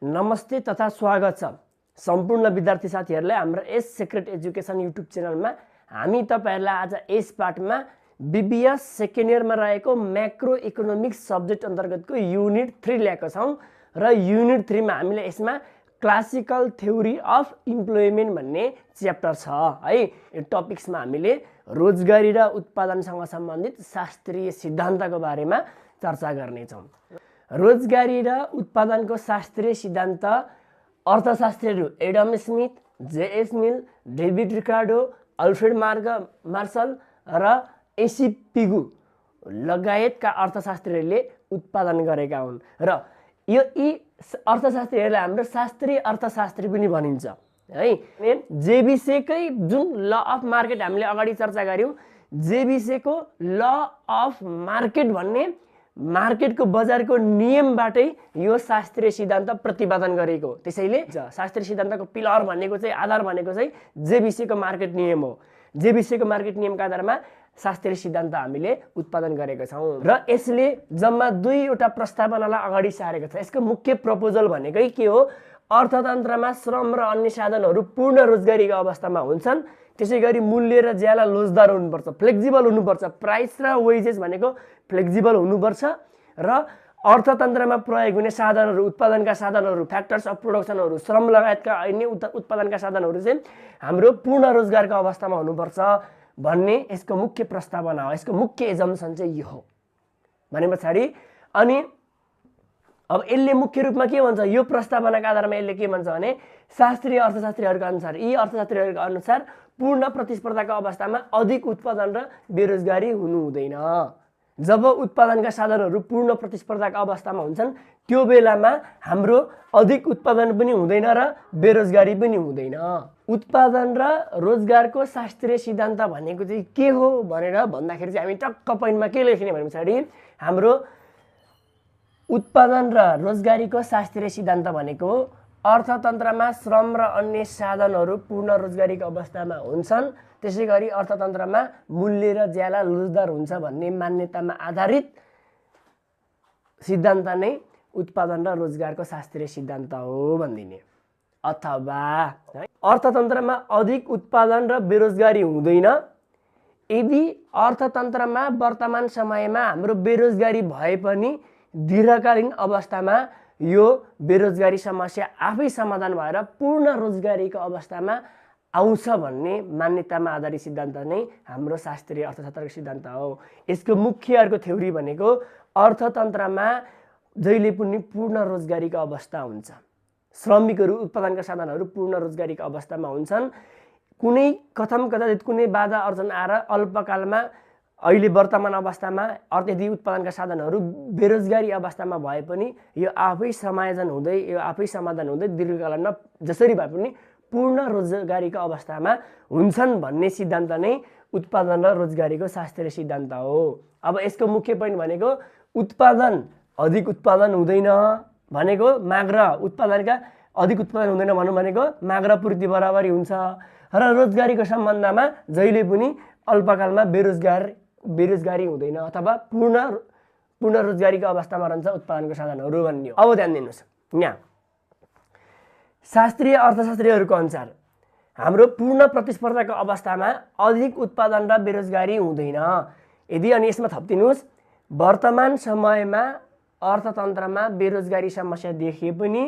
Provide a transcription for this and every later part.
नमस्ते तथा स्वागत छ सम्पूर्ण विद्यार्थी साथीहरुलाई हाम्रो एस सिक्रेट एजुकेसन युट्युब च्यानलमा। हामी तपाईहरुलाई आज यस पाठमा बीबीएस सेकेन्ड इयरमा रहेको मैक्रो इकोनोमिक्स सब्जेक्ट अन्तर्गतको युनिट 3 ल्याएको छौं र युनिट 3 मा हामीले यसमा क्लासिकल थ्योरी अफ इम्प्लोइमेन्ट भन्ने च्याप्टर छ है। यो टपिक्समा हामीले रोजगारी र उत्पादनसँग सम्बन्धित शास्त्रीय सिद्धान्तको बारेमा चर्चा गर्ने छौं। रोजगारी र उत्पादनको शास्त्रीय सिद्धान्त अर्थशास्त्रीहरू एडम स्मिथ, जेएस मिल, डेभिड रिकार्डो, अल्फ्रेड मार्शल र एसी पिगु लगायतका अर्थशास्त्रीहरूले उत्पादन गरेका हुन् र यी अर्थशास्त्रीहरूलाई हाम्रो शास्त्रीय अर्थशास्त्री पनि भनिन्छ है। जेबिसेकै जुन ल अफ मार्केट हामीले अगाडि चर्चा गर्यौं, जेबिसेको ल अफ मार्केट भन्ने मार्केटको बजारको नियमबाटै यो शास्त्रीय सिद्धान्त प्रतिपादन गरेको। त्यसैले शास्त्रीय सिद्धान्तको पिलर भनेको चाहिँ आधार भनेको चाहिँ जेबिसीको मार्केट नियम हो। जेबिसीको मार्केट नियमका आधारमा शास्त्रीय सिद्धान्त हामीले उत्पादन गरेका छौं र यसले जम्मा 2 वटा प्रस्तावनालाई अगाडि सारेको छ। यसको मुख्य प्रपोजल भनेकै के हो? अर्थतन्त्रमा श्रम र अन्य साधनहरू पूर्ण रोजगारीको अवस्थामा हुन्छन्, त्यसैगरी मूल्य र ज्याला लोजदार हुनुपर्छ, फ्लेक्सिबल हुनुपर्छ। प्राइस र वेजेस भनेको फ्लेक्सिबल हुनुपर्छ र अर्थतन्त्रमा प्रयोग हुने साधनहरू, उत्पादनका साधनहरू, फ्याक्टर्स अफ प्रोडक्सनहरू, श्रम लगायतका अन्य उत्पादनका साधनहरू चाहिँ हाम्रो पूर्ण रोजगारको अवस्थामा हुनुपर्छ भन्ने यसको मुख्य प्रस्तावना हो। यसको मुख्य एजम्पसन चाहिँ यो हो भने पछाडि अनि अब यसले मुख्य रूपमा के भन्छ? यो प्रस्तावनाका आधारमा यसले के भन्छ भने शास्त्रीय अर्थशास्त्रीहरूका अनुसार, यी अर्थशास्त्रीहरूका अनुसार पूर्ण प्रतिस्पर्धाको अवस्थामा अधिक उत्पादन र बेरोजगारी हुनु हुँदैन। जब उत्पादनका साधनहरू पूर्ण प्रतिस्पर्धाका अवस्थामा हुन्छन् त्यो बेलामा हाम्रो अधिक उत्पादन पनि हुँदैन र बेरोजगारी पनि हुँदैन। उत्पादन र रोजगारको शास्त्रीय सिद्धान्त भनेको चाहिँ के हो भनेर भन्दाखेरि चाहिँ हामी टक्क पोइन्टमा के लेख्ने भने पछाडि हाम्रो उत्पादन र रोजगारीको शास्त्रीय सिद्धान्त भनेको अर्थतन्त्रमा श्रम र अन्य साधनहरू पूर्ण रोजगारीको अवस्थामा हुन्छन्, त्यसैगरी अर्थतन्त्रमा मूल्य र ज्याला लोजदार हुन्छ भन्ने मान्यतामा आधारित सिद्धान्त नै उत्पादन र रोजगारको शास्त्रीय सिद्धान्त हो भनिदिने। अथवा अर्थतन्त्रमा अधिक उत्पादन र बेरोजगारी हुँदैन यदि अर्थतन्त्रमा वर्तमान समयमा हाम्रो बेरोजगारी भए पनि दीर्घकालीन अवस्थामा यो बेरोजगारी समस्या आफै समाधान भएर पूर्ण रोजगारीको अवस्थामा आउँछ भन्ने मान्यतामा आधारित सिद्धान्त नै हाम्रो शास्त्रीय अर्थशास्त्रको सिद्धान्त हो। यसको मुख्य अर्को थ्योरी भनेको अर्थतन्त्रमा जहिले पनि पूर्ण रोजगारीको अवस्था हुन्छ, श्रमिकहरू, उत्पादनका साधनहरू पूर्ण रोजगारीको अवस्थामा हुन्छन्। कुनै कथम कदाचित कुनै बाधा अर्जन आएर अल्पकालमा अहिले वर्तमान अवस्थामा यदि उत्पादनका साधनहरू बेरोजगारी अवस्थामा भए पनि यो आफै समायोजन हुँदै, यो आफै समाधान हुँदै दीर्घकालमा जसरी भए पनि पूर्ण रोजगारीको अवस्थामा हुन्छन् भन्ने सिद्धान्त नै उत्पादन र रोजगारीको शास्त्रीय सिद्धान्त हो। अब यसको मुख्य पोइन्ट भनेको उत्पादन अधिक उत्पादन हुँदैन भनेको माग र उत्पादनका अधिक उत्पादन हुँदैन भनौँ भनेको माग र पूर्ति बराबरी हुन्छ र रोजगारीको सम्बन्धमा जहिले पनि अल्पकालमा बेरोजगारी हुँदैन अथवा पूर्ण रोजगारीको अवस्थामा रहन्छ उत्पादनको साधनहरू भन्ने हो। अब ध्यान दिनुहोस्, यहाँ शास्त्रीय अर्थशास्त्रीहरूको अनुसार हाम्रो पूर्ण प्रतिस्पर्धाको अवस्थामा अधिक उत्पादन र बेरोजगारी हुँदैन यदि, अनि यसमा थपिदिनुहोस्, वर्तमान समयमा अर्थतन्त्रमा बेरोजगारी समस्या देखिए पनि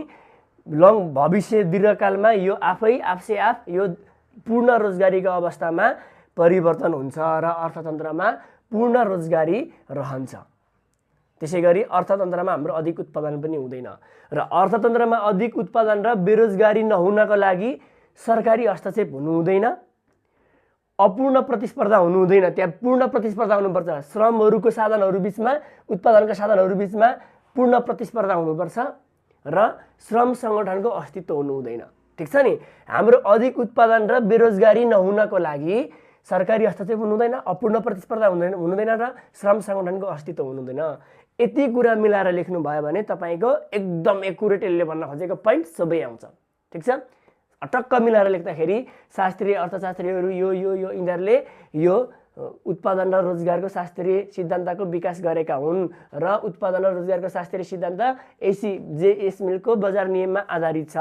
भविष्य दीर्घकालमा यो आफै यो पूर्ण रोजगारीको अवस्थामा परिवर्तन हुन्छ र अर्थतन्त्रमा पूर्ण रोजगारी रहन्छ। त्यसैगरी अर्थतन्त्रमा हाम्रो अधिक उत्पादन पनि हुँदैन र अर्थतन्त्रमा अधिक उत्पादन र बेरोजगारी नहुनको लागि सरकारी हस्तक्षेप हुनु हुँदैन, अपूर्ण प्रतिस्पर्धा हुनु हुँदैन, त्यहाँ पूर्ण प्रतिस्पर्धा हुनुपर्छ। श्रमहरूको साधनहरू बिचमा, उत्पादनका साधनहरू बिचमा पूर्ण प्रतिस्पर्धा हुनुपर्छ र श्रम सङ्गठनको अस्तित्व हुनु हुँदैन। ठिक छ नि? हाम्रो अधिक उत्पादन र बेरोजगारी नहुनको लागि सरकारी हस्तक्षेप हुनु हुँदैन, अपूर्ण प्रतिस्पर्धा हुँदैन र श्रम सङ्गठनको अस्तित्व हुनु हुँदैन। यति कुरा मिलाएर लेख्नु भयो भने तपाईको एकदम एकुरेट यसले भन्न खोजेको पोइन्ट सबै आउँछ। ठिक छ? टक्क मिलाएर लेख्दाखेरि शास्त्रीय अर्थशास्त्रीहरू यो यिनीहरूले यो उत्पादन र रोजगारको शास्त्रीय सिद्धान्तको विकास गरेका हुन् र उत्पादन र रोजगारको शास्त्रीय सिद्धान्त एसी मिलको बजार नियममा आधारित छ।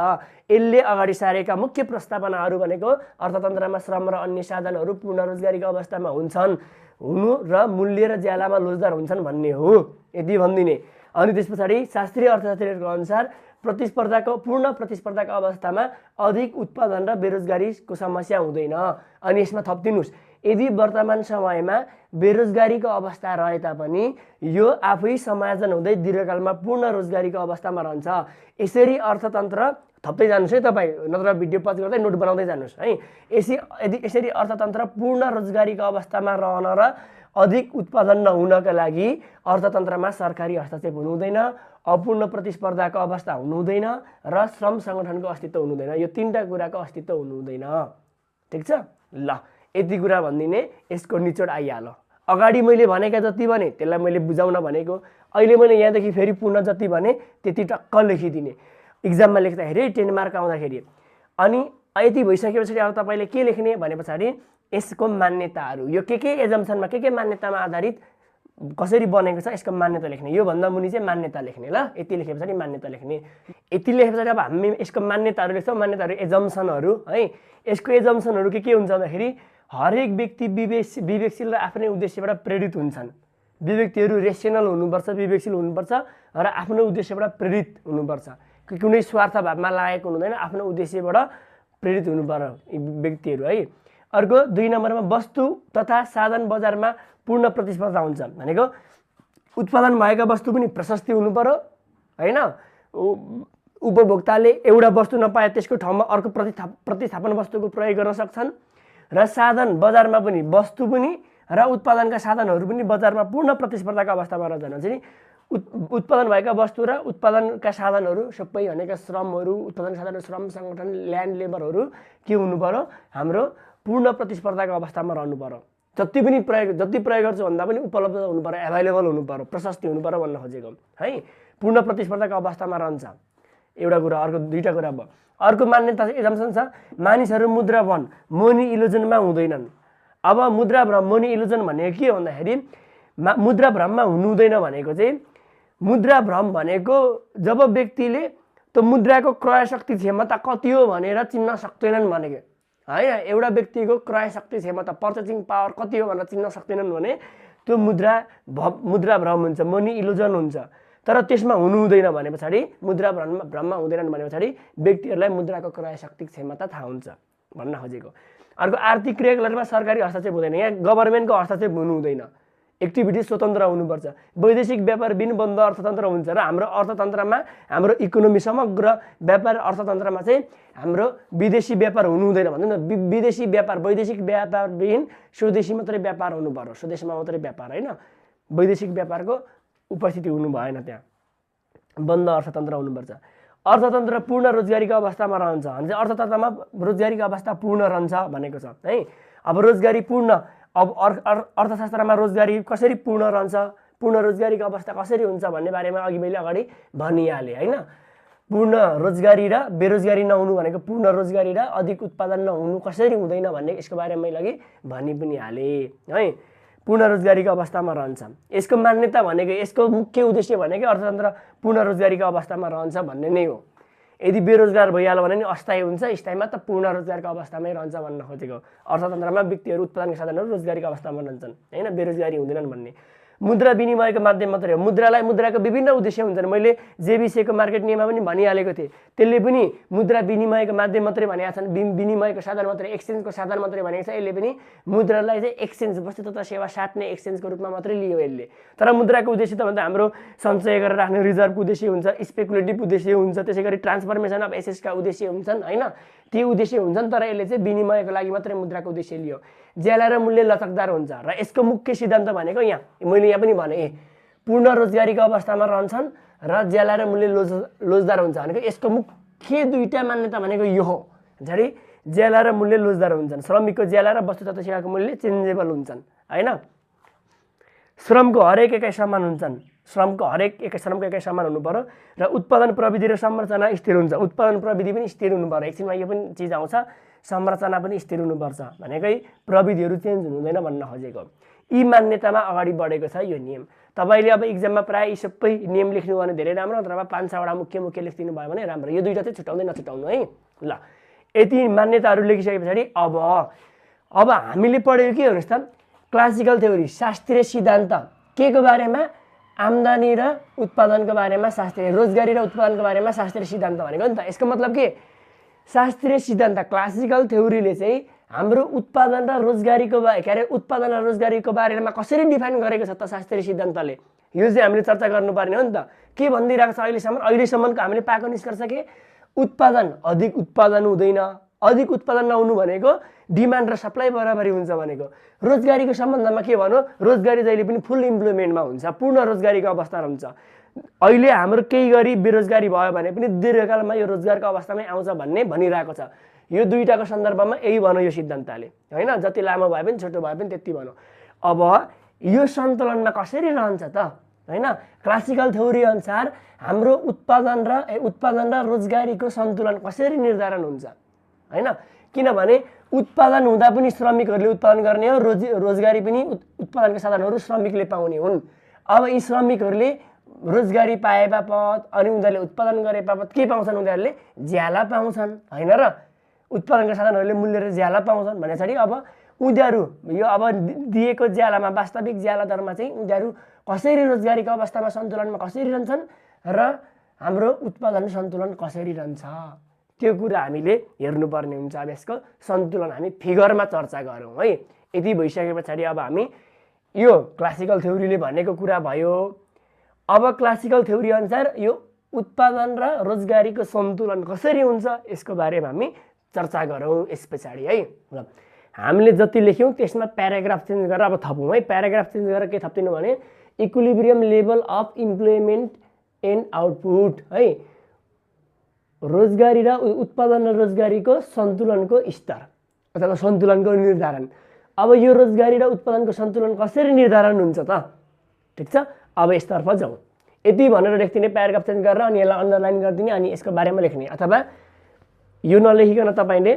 यसले अगाडि सारेका मुख्य प्रस्तावनाहरू भनेको अर्थतन्त्रमा श्रम र अन्य साधनहरू पूर्ण रोजगारीको अवस्थामा हुनु र मूल्य र ज्यालामा लोजदार हुन्छन् भन्ने हो, यति भनिदिने। अनि त्यस पछाडि शास्त्रीय अर्थशास्त्रीहरूको अनुसार पूर्ण प्रतिस्पर्धाको अवस्थामा अधिक उत्पादन र बेरोजगारीको समस्या हुँदैन। अनि यसमा थपिदिनुहोस्, यदि वर्तमान समयमा बेरोजगारीको अवस्था रहे तापनि यो आफै समायोजन हुँदै दीर्घकालमा पूर्ण रोजगारीको अवस्थामा रहन्छ। यसरी अर्थतन्त्र थप्दै जानुहोस् है तपाईँ, नत्र भिडियो पज गर्दै नोट बनाउँदै जानुहोस् है। यसरी अर्थतन्त्र पूर्ण रोजगारीको अवस्थामा रहन र अधिक उत्पादन नहुनका लागि अर्थतन्त्रमा सरकारी हस्तक्षेप हुनु हुँदैन, अपूर्ण प्रतिस्पर्धाको अवस्था हुनु हुँदैन र श्रम सङ्गठनको अस्तित्व हुनु हुँदैन। यो तीनटा कुराको अस्तित्व हुनु हुँदैन। ठिक छ, ल यति कुरा भनिदिने, यसको निचोड आइहाल्यो। अगाडि मैले भनेका जति भने त्यसलाई मैले बुझाउन भनेको, अहिले मैले यहाँदेखि फेरि पुनः जति भने त्यति टक्क लेखिदिने इक्जाममा लेख्दाखेरि 10 मार्क आउँदाखेरि। अनि यति भइसके पछाडि अब तपाईँले के लेख्ने भने पछाडि यसको मान्यताहरू, यो के एजम्सनमा के मान्यतामा आधारित कसरी बनेको छ यसको मान्यता लेख्ने। योभन्दा मुनि चाहिँ मान्यता लेख्ने। ल यति लेखे पछाडि मान्यता लेख्ने। यति लेखे पछाडि अब हामी यसको मान्यताहरू लेख्छौँ। मान्यताहरू एजम्सनहरू है। यसको एजम्सनहरू के हुन्छ भन्दाखेरि हरेक व्यक्ति विवेकशील र आफ्नै उद्देश्यबाट प्रेरित हुन्छन्। व्यक्तिहरू रेसनल हुनुपर्छ, विवेकशील हुनुपर्छ र आफ्नो उद्देश्यबाट प्रेरित हुनुपर्छ। कुनै स्वार्थ भावमा लागेको हुँदैन, आफ्नो उद्देश्यबाट प्रेरित हुनु पर्यो व्यक्तिहरू है। अर्को 2 नम्बरमा वस्तु तथा साधन बजारमा पूर्ण प्रतिस्पर्धा हुन्छ भनेको उत्पादन भएका वस्तु पनि प्रशस्ति हुनु पर्यो हैन। उपभोक्ताले एउटा वस्तु नपाए त्यसको ठाउँमा अर्को प्रतिस्थापन वस्तुको प्रयोग गर्न सक्छन् र साधन बजारमा पनि वस्तु पनि र उत्पादनका साधनहरू पनि बजारमा पूर्ण प्रतिस्पर्धाको अवस्थामा रहन्छन्। चाहिँ उत्पादन भएका वस्तु र उत्पादनका साधनहरू सबै भनेका श्रमहरू, उत्पादन साधन, श्रम सङ्गठन, ल्यान्ड लेबरहरू के हुनु पर्यो, हाम्रो पूर्ण प्रतिस्पर्धाको अवस्थामा रहनु पर्यो। जति प्रयोग गर्छु भन्दा पनि उपलब्ध हुनु पर्यो, एभाइलेबल हुनु पर्यो, प्रशस्ति हुनु पर्यो भन्न खोजेको है। पूर्ण प्रतिस्पर्धाको अवस्थामा रहन्छ एउटा कुरा। अर्को 2टा कुरा भयो। अर्को मान्यता एजम्सन छ, मानिसहरू मुद्रा भ्रम मनी इल्युजनमा हुँदैनन्। अब मुद्रा भ्रम मनी इल्युजन भनेको के हो भन्दाखेरि मुद्रा भ्रममा हुनु हुँदैन भनेको चाहिँ मुद्रा भ्रम भनेको जब व्यक्तिले त्यो मुद्राको क्रय शक्ति क्षमता कति हो भनेर चिन्न सक्दैनन् भनेको हैन। एउटा व्यक्तिको क्रय शक्ति क्षमता पर्चेसिङ पावर कति हो भनेर चिन्न सक्दैनन् भने त्यो मुद्रा भ्रम हुन्छ, मनी इल्युजन हुन्छ। तर त्यसमा हुनु हुँदैन भने पछाडि मुद्रा भ्रममा हुँदैनन् भने पछाडि व्यक्तिहरूलाई मुद्राको क्रय शक्ति क्षमता थाहा हुन्छ भन्न खोजेको। अर्को आर्थिक क्रियाकलापमा सरकारी हस्तक्षेप हुँदैन। यहाँ गभर्नमेन्टको हस्तक्षेप हुनु हुँदैन, एक्टिभिटी स्वतन्त्र हुनुपर्छ। वैदेशिक व्यापार बिन बन्द अर्थतन्त्र हुन्छ र हाम्रो अर्थतन्त्रमा, हाम्रो इकोनोमी समग्र व्यापार अर्थतन्त्रमा चाहिँ हाम्रो विदेशी व्यापार हुनु हुँदैन भन्दैन। विदेशी व्यापार, वैदेशिक व्यापार बिन स्वदेशी मात्रै व्यापार हुनु पर्यो, स्वदेशमा मात्रै व्यापार हैन। वैदेशिक व्यापारको उपस्थिति हुनु भएन, त्यहाँ बन्द अर्थतन्त्र हुनुपर्छ। अर्थतन्त्र पूर्ण रोजगारीको अवस्थामा रहन्छ भने चाहिँ अर्थतन्त्रमा रोजगारीको अवस्था पूर्ण रहन्छ भनेको छ है। अब रोजगारी पूर्ण, अब अर्थशास्त्रमा रोजगारी कसरी पूर्ण रहन्छ, पूर्ण रोजगारीको अवस्था कसरी हुन्छ भन्ने बारेमा मैले अगाडि भनिहालेँ हैन। पूर्ण रोजगारी र बेरोजगारी नहुनु भनेको पूर्ण रोजगारी र अधिक उत्पादन नहुनु कसरी हुँदैन भन्ने यसको बारेमा मैले अघि भनि पनि हालेँ है। पूर्ण रोजगारीको अवस्थामा रहन्छ। यसको मान्यता भनेको, यसको मुख्य उद्देश्य भनेको अर्थतन्त्र पूर्ण रोजगारीको अवस्थामा रहन्छ भन्ने नै हो। यदि बेरोजगार भइहाल्यो भने नि अस्थायी हुन्छ, स्थायीमा त पूर्ण रोजगारको अवस्थामै रहन्छ भन्न खोजेको। अर्थतन्त्रमा व्यक्तिहरू, उत्पादनका साधनहरू रोजगारीको अवस्थामा रहन्छन् हैन, बेरोजगारी हुँदैनन् भन्ने। मुद्रा विनिमयको माध्यम मात्रै हो। मुद्राको विभिन्न उद्देश्य हुन्छन्। मैले जेबिसीको मार्केट नियममा पनि भनिहालेको थिएँ। त्यसले पनि मुद्रा विनिमयको माध्यम मात्रै भनेका छन्, विनिमयको साधन मात्रै, एक्सचेन्जको साधन मात्रै भनेको छ। यसले पनि मुद्रालाई चाहिँ एक्सचेन्ज, वस्तु तथा सेवा साट्ने एक्सचेन्जको रूपमा मात्रै लियो यसले। तर मुद्राको उद्देश्य त भन्दा हाम्रो सञ्चय गरेर राख्ने रिजर्भको उद्देश्य हुन्छ, स्पेकुलेटिभ उद्देश्य हुन्छ, त्यसै गरी ट्रान्सफर्मेसन अफ एसेट्सका उद्देश्य हुन्छन् हैन। ती उद्देश्य हुन्छन्, तर यसले चाहिँ विनिमयको लागि मात्रै मुद्राको उद्देश्य लियो। ज्याला र मूल्य लचकदार हुन्छ र यसको मुख्य सिद्धान्त भनेको यहाँ मैले यहाँ पनि भने पूर्ण रोजगारीको अवस्थामा रहन्छन् र ज्याला र मूल्य लोजदार हुन्छ भनेको यसको मुख्य 2टा मान्यता भनेको यो हो। जरी ज्याला र मूल्य लोजदार हुन्छन्, श्रमिकको ज्याला र वस्तु तथा सेवाको मूल्य चेन्जेबल हुन्छन् हैन। श्रमको हरेक एकाइ समान हुन्छन् श्रमको हरेक श्रमको एकै समान हुनु पर्यो र उत्पादन प्रविधि र संरचना स्थिर हुन्छ। उत्पादन प्रविधि पनि स्थिर हुनु पर्यो। एकछिनमा यो पनि चिज आउँछ, संरचना पनि स्थिर हुनुपर्छ भनेकै प्रविधिहरू चेन्ज हुँदैन भन्न खोजेको। यी मान्यतामा अगाडि बढेको छ यो नियम। तपाईले अब एक्जाममा प्राय यी सबै नियम लेख्नु भने धेरै राम्रो, अथवा 5-6 वटा मुख्य लेखिदिनु भयो भने राम्रो। यो दुईटा चाहिँ छुटाउँदै नछुटाउनु है। ल यति मान्यताहरू लेखिसके पछाडि अब हामीले पढेको के हेर्नुहोस् त, क्लासिकल थ्योरी शास्त्रीय सिद्धान्त के को बारेमा, आम्दानी र उत्पादनको बारेमा शास्त्रीय, रोजगारी र उत्पादनको बारेमा शास्त्रीय सिद्धान्त भनेको नि त। यसको मतलब के, शास्त्रीय सिद्धान्त क्लासिकल थ्योरीले चाहिँ हाम्रो उत्पादन र रोजगारीको उत्पादन र रोजगारीको बारेमा कसरी डिफाइन गरेको छ त शास्त्रीय सिद्धान्तले, यो चाहिँ हामीले चर्चा गर्नुपर्ने हो नि त। के भनिदिरहेको छ अहिलेसम्मको हामीले पाएको निष्कर्ष के, उत्पादन अधिक उत्पादन हुँदैन, अधिक उत्पादन नहुनु भनेको डिमान्ड र सप्लाई बराबरी हुन्छ भनेको। रोजगारीको सम्बन्धमा के भनौँ, रोजगारी जहिले पनि फुल इम्प्लोइमेन्टमा हुन्छ, पूर्ण रोजगारीको अवस्था हुन्छ। अहिले हाम्रो केही गरी बेरोजगारी भयो भने पनि दीर्घकालमा यो रोजगारको अवस्थामै आउँछ भन्ने भनिरहेको छ। यो दुईटाको सन्दर्भमा यही भनौँ यो सिद्धान्तले, होइन, जति लामो भए पनि छोटो भए पनि त्यति भनौँ। अब यो सन्तुलनमा कसरी रहन्छ त, होइन, क्लासिकल थ्योरी अनुसार हाम्रो उत्पादन र रोजगारीको सन्तुलन कसरी निर्धारण हुन्छ, होइन, किनभने उत्पादन हुँदा पनि श्रमिकहरूले उत्पादन गर्ने हो, रोजगारी पनि उत्पादनका साधनहरू श्रमिकले पाउने हुन्। अब यी श्रमिकहरूले रोजगारी पाए बापत अनि उनीहरूले उत्पादन गरे बापत के पाउँछन्, उनीहरूले ज्याला पाउँछन्, होइन र, उत्पादनका साधनहरूले मूल्य र ज्याला पाउँछन् भनेपछि अब उनीहरू यो अब दिएको ज्यालामा वास्तविक ज्याला दरमा चाहिँ उनीहरू कसरी रोजगारीको अवस्थामा सन्तुलनमा कसरी रहन्छन् र हाम्रो उत्पादन सन्तुलन कसरी रहन्छ, त्यो कुरा हामीले हेर्नुपर्ने हुन्छ। अब यसको सन्तुलन हामी फिगरमा चर्चा गरौँ है। यति भइसके पछाडि अब हामी यो क्लासिकल थ्योरीले भनेको कुरा भयो। अब क्लासिकल थ्योरी अनुसार यो उत्पादन र रोजगारीको सन्तुलन कसरी हुन्छ यसको बारेमा हामी चर्चा गरौँ यस पछाडि है। ल हामीले जति लेख्यौँ त्यसमा प्याराग्राफ चेन्ज गरेर अब थपौँ है। प्याराग्राफ चेन्ज गरेर के थप्दिनु भने equilibrium level of employment and output है, रोजगारी र उत्पादन र रोजगारीको सन्तुलनको स्तर अथवा सन्तुलनको निर्धारण। अब यो रोजगारी र उत्पादनको सन्तुलन कसरी निर्धारण हुन्छ त, ठिक छ। अब यसतर्फ जाउँ। यति भनेर लेख्दिने प्याराग्राफ चेन्ज गरेर अनि यसलाई अन्डरलाइन गरिदिने अनि यसको बारेमा लेख्ने, अथवा यो नलेखिकन तपाईँले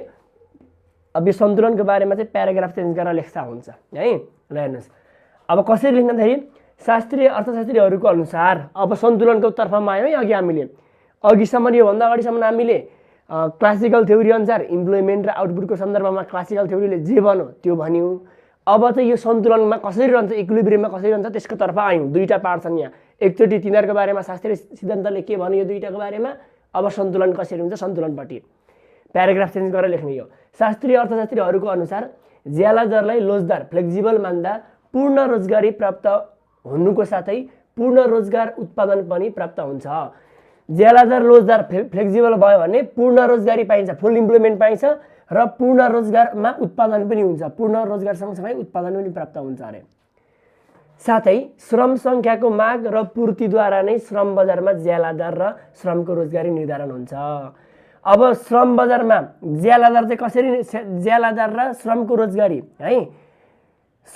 अब यो सन्तुलनको बारेमा चाहिँ प्याराग्राफ चेन्ज गरेर लेख्दा हुन्छ है। ल हेर्नुहोस् अब कसरी लेख्दाखेरि शास्त्रीय अर्थशास्त्रीहरूको अनुसार अब सन्तुलनको तर्फमा आयौँ है। अघिसम्म योभन्दा अगाडिसम्म हामीले क्लासिकल थ्योरी अनुसार इम्प्लोइमेन्ट र आउटपुटको सन्दर्भमा क्लासिकल थ्योरीले जे भन्यो त्यो भन्यौँ। अब चाहिँ यो सन्तुलनमा कसरी रहन्छ, इक्विलिब्रियममा कसरी रहन्छ त्यसको तर्फ आयौँ। दुईटा पार्ट छन् यहाँ, एकचोटि तिनीहरूको बारेमा शास्त्रीय सिद्धान्तले के भन्यो यो दुईटाको बारेमा, अब सन्तुलन कसरी हुन्छ सन्तुलनपट्टि प्याराग्राफ चेन्ज गरेर लेख्ने। यो शास्त्रीय अर्थशास्त्रीहरूको अनुसार ज्याला दरलाई लोजदार फ्लेक्जिबल मान्दा पूर्ण रोजगारी प्राप्त हुनुको साथै पूर्ण रोजगार उत्पादन पनि प्राप्त हुन्छ। ज्याला दर लोजदार फ्लेक्जिबल भयो भने पूर्ण रोजगारी पाइन्छ, फुल इम्प्लोइमेन्ट पाइन्छ र पूर्ण रोजगारमा उत्पादन पनि हुन्छ, पूर्ण रोजगार सँगसँगै उत्पादन पनि प्राप्त हुन्छ अरे। साथै श्रम सङ्ख्याको माग र पूर्तिद्वारा नै श्रम बजारमा ज्याला दर र श्रमको रोजगारी निर्धारण हुन्छ। अब श्रम बजारमा ज्याला दर चाहिँ कसरी, ज्याला दर र श्रमको रोजगारी है,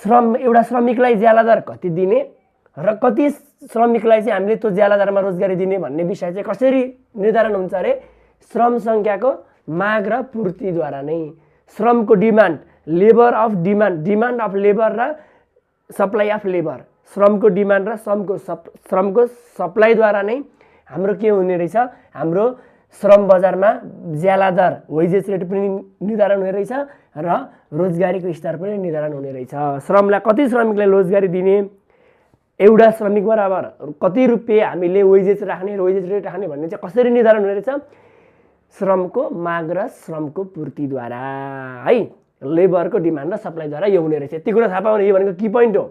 श्रम एउटा श्रमिकलाई ज्याला दर कति दिने र कति श्रमिकलाई चाहिँ हामीले त्यो ज्याला दरमा रोजगारी दिने भन्ने विषय चाहिँ कसरी निर्धारण हुन्छ अरे, श्रम सङ्ख्याको माग र पूर्तिद्वारा नै। श्रमको demand, labour of demand, demand of labour र सप्लाई अफ लेबर, श्रमको डिमान्ड र श्रमको सप्लाईद्वारा नै हाम्रो के हुने रहेछ, हाम्रो श्रम बजारमा ज्याला दर वेजेस रेट पनि निर्धारण हुने रहेछ र रोजगारीको स्तर पनि निर्धारण हुने रहेछ। श्रमलाई कति श्रमिकलाई रोजगारी दिने, एउटा श्रमिक बराबर कति रुपियाँ हामीले वेजेस राख्ने र वेजेस रेट राख्ने भन्ने चाहिँ कसरी निर्धारण हुने रहेछ, श्रमको माग र श्रमको पूर्तिद्वारा है, लेबरको डिमान्ड र सप्लाईद्वारा यो हुने रहेछ। यति कुरा थाहा पाउने, यो भनेको की पोइन्ट हो,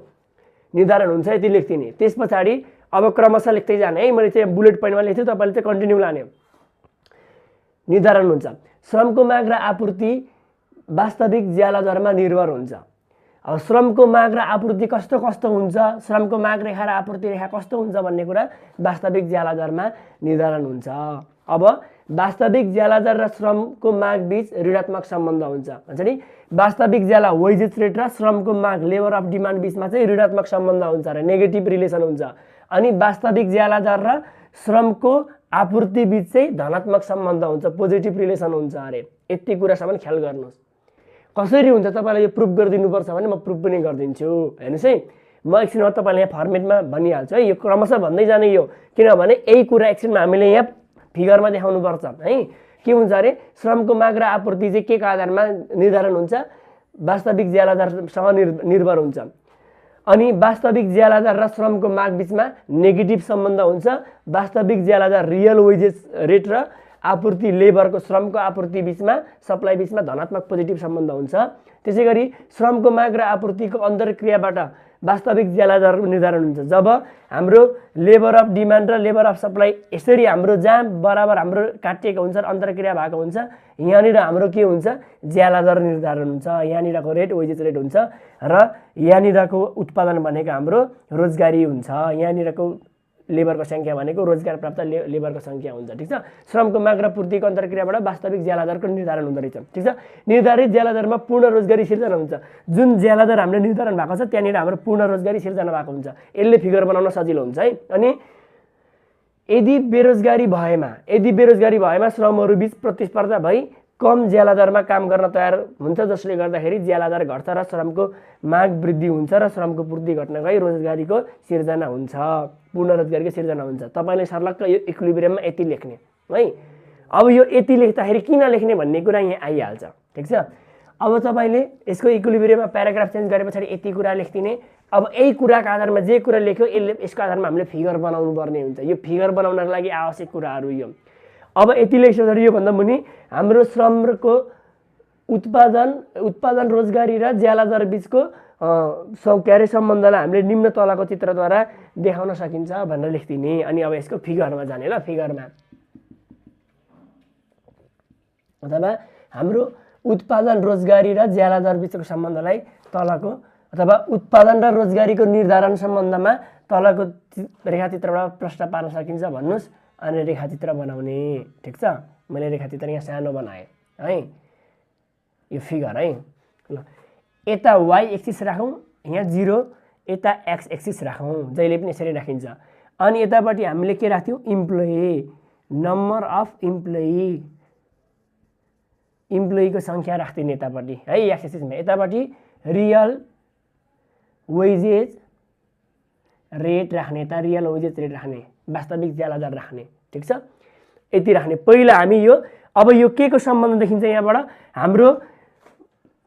निर्धारण हुन्छ यति लेख्दिने। त्यस पछाडि अब क्रमशः लेख्दै जाने है। मैले चाहिँ बुलेट पोइन्टमा लेख्छु, तपाईँले चाहिँ कन्टिन्यू लाने। निर्धारण हुन्छ श्रमको माग र आपूर्ति वास्तविक ज्याला दरमा निर्भर हुन्छ। अब श्रमको माग र आपूर्ति कस्तो कस्तो हुन्छ, श्रमको माग रेखा र आपूर्ति रेखा कस्तो हुन्छ भन्ने कुरा वास्तविक ज्याला दरमा निर्धारण हुन्छ। अब वास्तविक ज्याला दर र श्रमको माग बीच ऋणात्मक सम्बन्ध हुन्छ भन्छ नि। वास्तविक ज्याला वेजेस रेट र श्रमको माग लेबर अफ डिमान्ड बीचमा चाहिँ ऋणात्मक सम्बन्ध हुन्छ र नेगेटिभ रिलेसन हुन्छ। अनि वास्तविक ज्याला दर र श्रमको आपूर्ति बीच चाहिँ धनात्मक सम्बन्ध हुन्छ, पोजिटिभ रिलेसन हुन्छ अरे। यति कुरासम्म ख्याल गर्नुहोस्। कसरी हुन्छ तपाईँलाई यो प्रुफ गरिदिनुपर्छ भने म प्रुफ पनि गरिदिन्छु। हेर्नुहोस् है, म एकछिनमा तपाईँलाई यहाँ फर्मेटमा भनिहाल्छु है। यो क्रमशः भन्दै जाने यो, किनभने यही कुरा एकछिनमा हामीले यहाँ फिगरमा देखाउनुपर्छ है। के हुन्छ अरे, श्रमको माग र आपूर्ति चाहिँ के को आधारमा निर्धारण हुन्छ? वास्तविक ज्याला दरसँग निर्भर हुन्छ। अनि वास्तविक ज्याला दर र श्रमको माग बिचमा नेगेटिभ सम्बन्ध हुन्छ। वास्तविक ज्याला दर रियल वेजेस रेट र आपूर्ति लेबरको श्रमको आपूर्ति बिचमा सप्लाई बिचमा धनात्मक पोजिटिभ सम्बन्ध हुन्छ। त्यसै गरी श्रमको माग र आपूर्तिको अन्तर्क्रियाबाट वास्तविक ज्याला दर निर्धारण हुन्छ। जब हाम्रो लेबर अफ डिमान्ड र लेबर अफ सप्लाई यसरी हाम्रो जहाँ बराबर हाम्रो काटिएको हुन्छ, अन्तर्क्रिया भएको हुन्छ, यहाँनिर हाम्रो के हुन्छ? ज्याला दर निर्धारण हुन्छ। यहाँनिरको रेट वेजेस रेट हुन्छ र यहाँनिरको उत्पादन भनेको हाम्रो रोजगारी हुन्छ। यहाँनिरको लेबरको सङ्ख्या भनेको रोजगार प्राप्त लेबरको सङ्ख्या हुन्छ। ठिक छ। श्रमको माग र पूर्तिको अन्तर्क्रियाबाट वास्तविक ज्याला दरको निर्धारण हुँदो रहेछ। ठिक छ। निर्धारित ज्याला दरमा पूर्ण रोजगारी सिर्जना हुन्छ। जुन ज्याला दर हामीले निर्धारण भएको छ त्यहाँनिर हाम्रो पूर्ण रोजगारी सिर्जना भएको हुन्छ। यसले फिगर बनाउन सजिलो हुन्छ है। अनि यदि बेरोजगारी भएमा श्रमहरू बीच प्रतिस्पर्धा भई कम ज्याला दरमा काम गर्न तयार हुन्छ, जसले गर्दाखेरि ज्याला दर घट्छ र श्रमको माग वृद्धि हुन्छ र श्रमको पूर्ति घट्न गई रोजगारीको सिर्जना हुन्छ, पूर्ण रोजगारीको सिर्जना हुन्छ। तपाईँले सर्लक्क यो इक्विलिब्रियममा यति लेख्ने है। अब यो यति लेख्दाखेरि किन लेख्ने भन्ने कुरा यहाँ आइहाल्छ। ठिक छ। अब तपाईँले यसको इक्विलिब्रियममा प्याराग्राफ चेन्ज गरे पछाडि यति कुरा लेखिदिने। अब यही कुराको आधारमा जे कुरा लेख्यो यसको आधारमा हामीले फिगर बनाउनु पर्ने हुन्छ। यो फिगर बनाउनको लागि आवश्यक कुराहरू यो। अब यति लेख्दाखेरि यो भन्दा मुनि हाम्रो श्रमको उत्पादन रोजगारी र ज्याला दर बिचको सम्बन्धलाई हामीले निम्न तलको चित्रद्वारा देखाउन सकिन्छ भनेर लेखिदिने। अनि अब यसको फिगरमा जाने ल। फिगरमा अथवा हाम्रो उत्पादन रोजगारी र ज्याला दर बिचको सम्बन्धलाई तलको अथवा उत्पादन र रोजगारीको निर्धारण सम्बन्धमा तलको रेखाचित्रबाट प्रश्न पार्न सकिन्छ भन्नुहोस्। अनि रेखाचित्र बनाउने। ठिक छ। मैले रेखाचित्र यहाँ सानो बनाएँ है। यो फिगर है ल। यता वाइ एक्सिस राखौँ, यहाँ 0, यता एक्स एक्सिस राखौँ, जहिले पनि यसरी राखिन्छ। अनि यतापट्टि हामीले के राख्थ्यौँ? इम्प्लोइ, नम्बर अफ इम्प्लोइको सङ्ख्या राख्दिने यतापट्टि है एक्स एक्सिसमा। यतापट्टि रियल वेजेज रेट राख्ने, यता रियल वेजेज रेट राख्ने, वास्तविक ज्याला दर राख्ने। ठिक छ। यति राख्ने। पहिला हामी यो अब यो के को सम्बन्ध देखिन्छ यहाँबाट? हाम्रो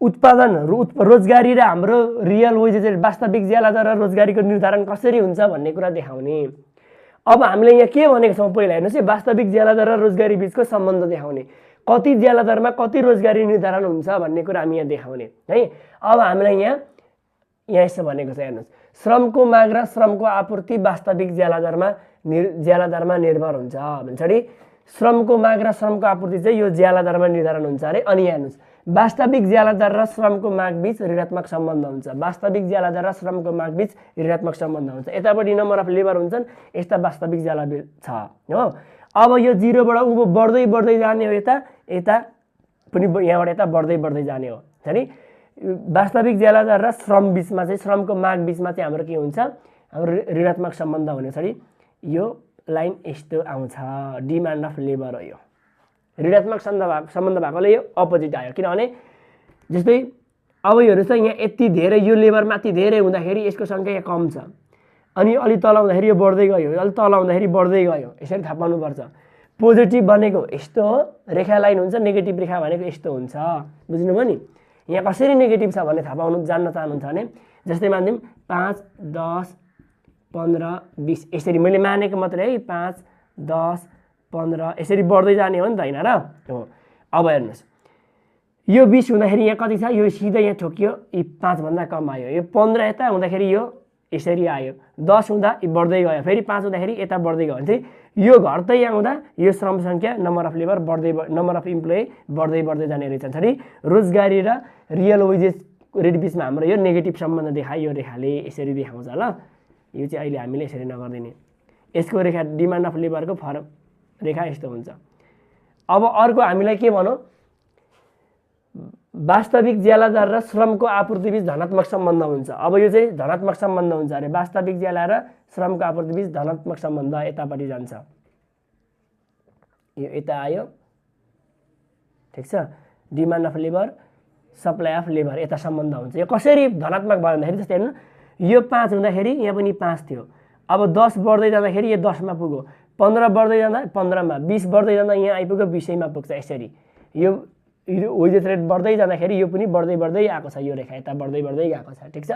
उत्पादन रोजगारी र हाम्रो रियल वेजेस रेट वास्तविक ज्याला दर र रोजगारीको निर्धारण कसरी हुन्छ भन्ने कुरा देखाउने। अब हामीले यहाँ के भनेको छौँ पहिला हेर्नुहोस् है, वास्तविक ज्याला दर र रोजगारी बिचको सम्बन्ध देखाउने। कति ज्याला दरमा कति रोजगारी निर्धारण हुन्छ भन्ने कुरा हामी यहाँ देखाउने है। अब हामीलाई यहाँ यसो भनेको छ हेर्नुहोस्, श्रमको माग र श्रमको आपूर्ति वास्तविक ज्याला दरमा निर्भर हुन्छ भन्छडी श्रमको माग र श्रमको आपूर्ति चाहिँ यो ज्याला दरमा निर्धारण हुन्छ अरे। अनि हेर्नुहोस्, वास्तविक ज्याला दर र श्रमको माग बीच ऋणात्मक सम्बन्ध हुन्छ। वास्तविक ज्याला दर र श्रमको माग बीच ऋणात्मक सम्बन्ध हुन्छ। यतापट्टि नम्बर अफ लेबर हुन्छन्, यस्ता वास्तविक ज्याला छ हो। अब यो 0बाट उँभो बढ्दै जाने हो, यता पनि यहाँबाट यता बढ्दै जाने हो। है वास्तविक ज्याला दर र श्रम बिचमा चाहिँ श्रमको माग बिचमा चाहिँ हाम्रो के हुन्छ? हाम्रो ऋणात्मक सम्बन्ध हुनेछ। यो लाइन यस्तो आउँछ, डिमान्ड अफ लेबर हो। यो ऋणात्मक सम्बन्ध भएकोले यो अपोजिट आयो। किनभने जस्तै अब यो हेर्नुहोस् त, यहाँ यति धेरै यो लेबर माथि धेरै हुँदाखेरि यसको सङ्ख्या कम छ। अनि अलि तल हुँदाखेरि यो बढ्दै गयो, अलि तल हुँदाखेरि बढ्दै गयो। यसरी थाहा पाउनुपर्छ। पोजिटिभ भनेको यस्तो हो, रेखा लाइन हुन्छ, नेगेटिभ रेखा भनेको यस्तो हुन्छ। बुझ्नुभयो नि? यहाँ कसरी नेगेटिभ छ भन्ने थाहा पाउनु जान्न चाहनुहुन्छ भने जस्तै मानिदिउँ 5, 10, 15, 20 यसरी मैले मानेको मात्रै है। 5, 10, 15 यसरी बढ्दै जाने हो नि त, होइन र? हो। अब हेर्नुहोस्, यो 20 हुँदाखेरि यहाँ कति छ? यो सिधै यहाँ ठोकियो, यी 5 भन्दा कम आयो। यो 15 यता हुँदाखेरि यो यसरी आयो। 10 हुँदा यी बढ्दै गयो, फेरि 5 हुँदाखेरि यता बढ्दै गयो भने चाहिँ यो घट्दै आउँदा यो श्रम सङ्ख्या number of labour number of employee बढ्दै जाने रहेछ। अनि रोजगारी र रियल वेजेस रेट बिचमा हाम्रो यो नेगेटिभ सम्बन्ध देखायो। यो रेखाले यसरी देखाउँछ ल। यो चाहिँ अहिले हामीले यसरी नगर्दिने। यसको रेखा डिमान्ड अफ लेबरको फरक रेखा यस्तो हुन्छ। अब अर्को हामीलाई के भनौँ? वास्तविक ज्याला दर र श्रमको आपूर्ति बीच धनात्मक सम्बन्ध हुन्छ। अब यो चाहिँ धनात्मक सम्बन्ध हुन्छ अरे, वास्तविक ज्याला र श्रमको आपूर्ति बीच धनात्मक सम्बन्ध यतापट्टि जान्छ, यो यता आयो, ठिक छ। Demand of labour, supply of labour, यता सम्बन्ध हुन्छ। यो कसरी धनात्मक भयो भन्दाखेरि जस्तै हेर्नु, यो 5 हुँदाखेरि यहाँ पनि 5 थियो, अब 10 बढ्दै जाँदाखेरि यो 10 मा पुग्यो, 15 बढ्दै जाँदा 15 मा, 20 बढ्दै जाँदा यहाँ आइपुग्यो 20 मा पुग्छ। यसरी यो वेजेस रेट बढ्दै जाँदाखेरि यो पनि बढ्दै बढ्दै आएको छ, यो रेखा यता बढ्दै बढ्दै गएको छ, ठिक छ।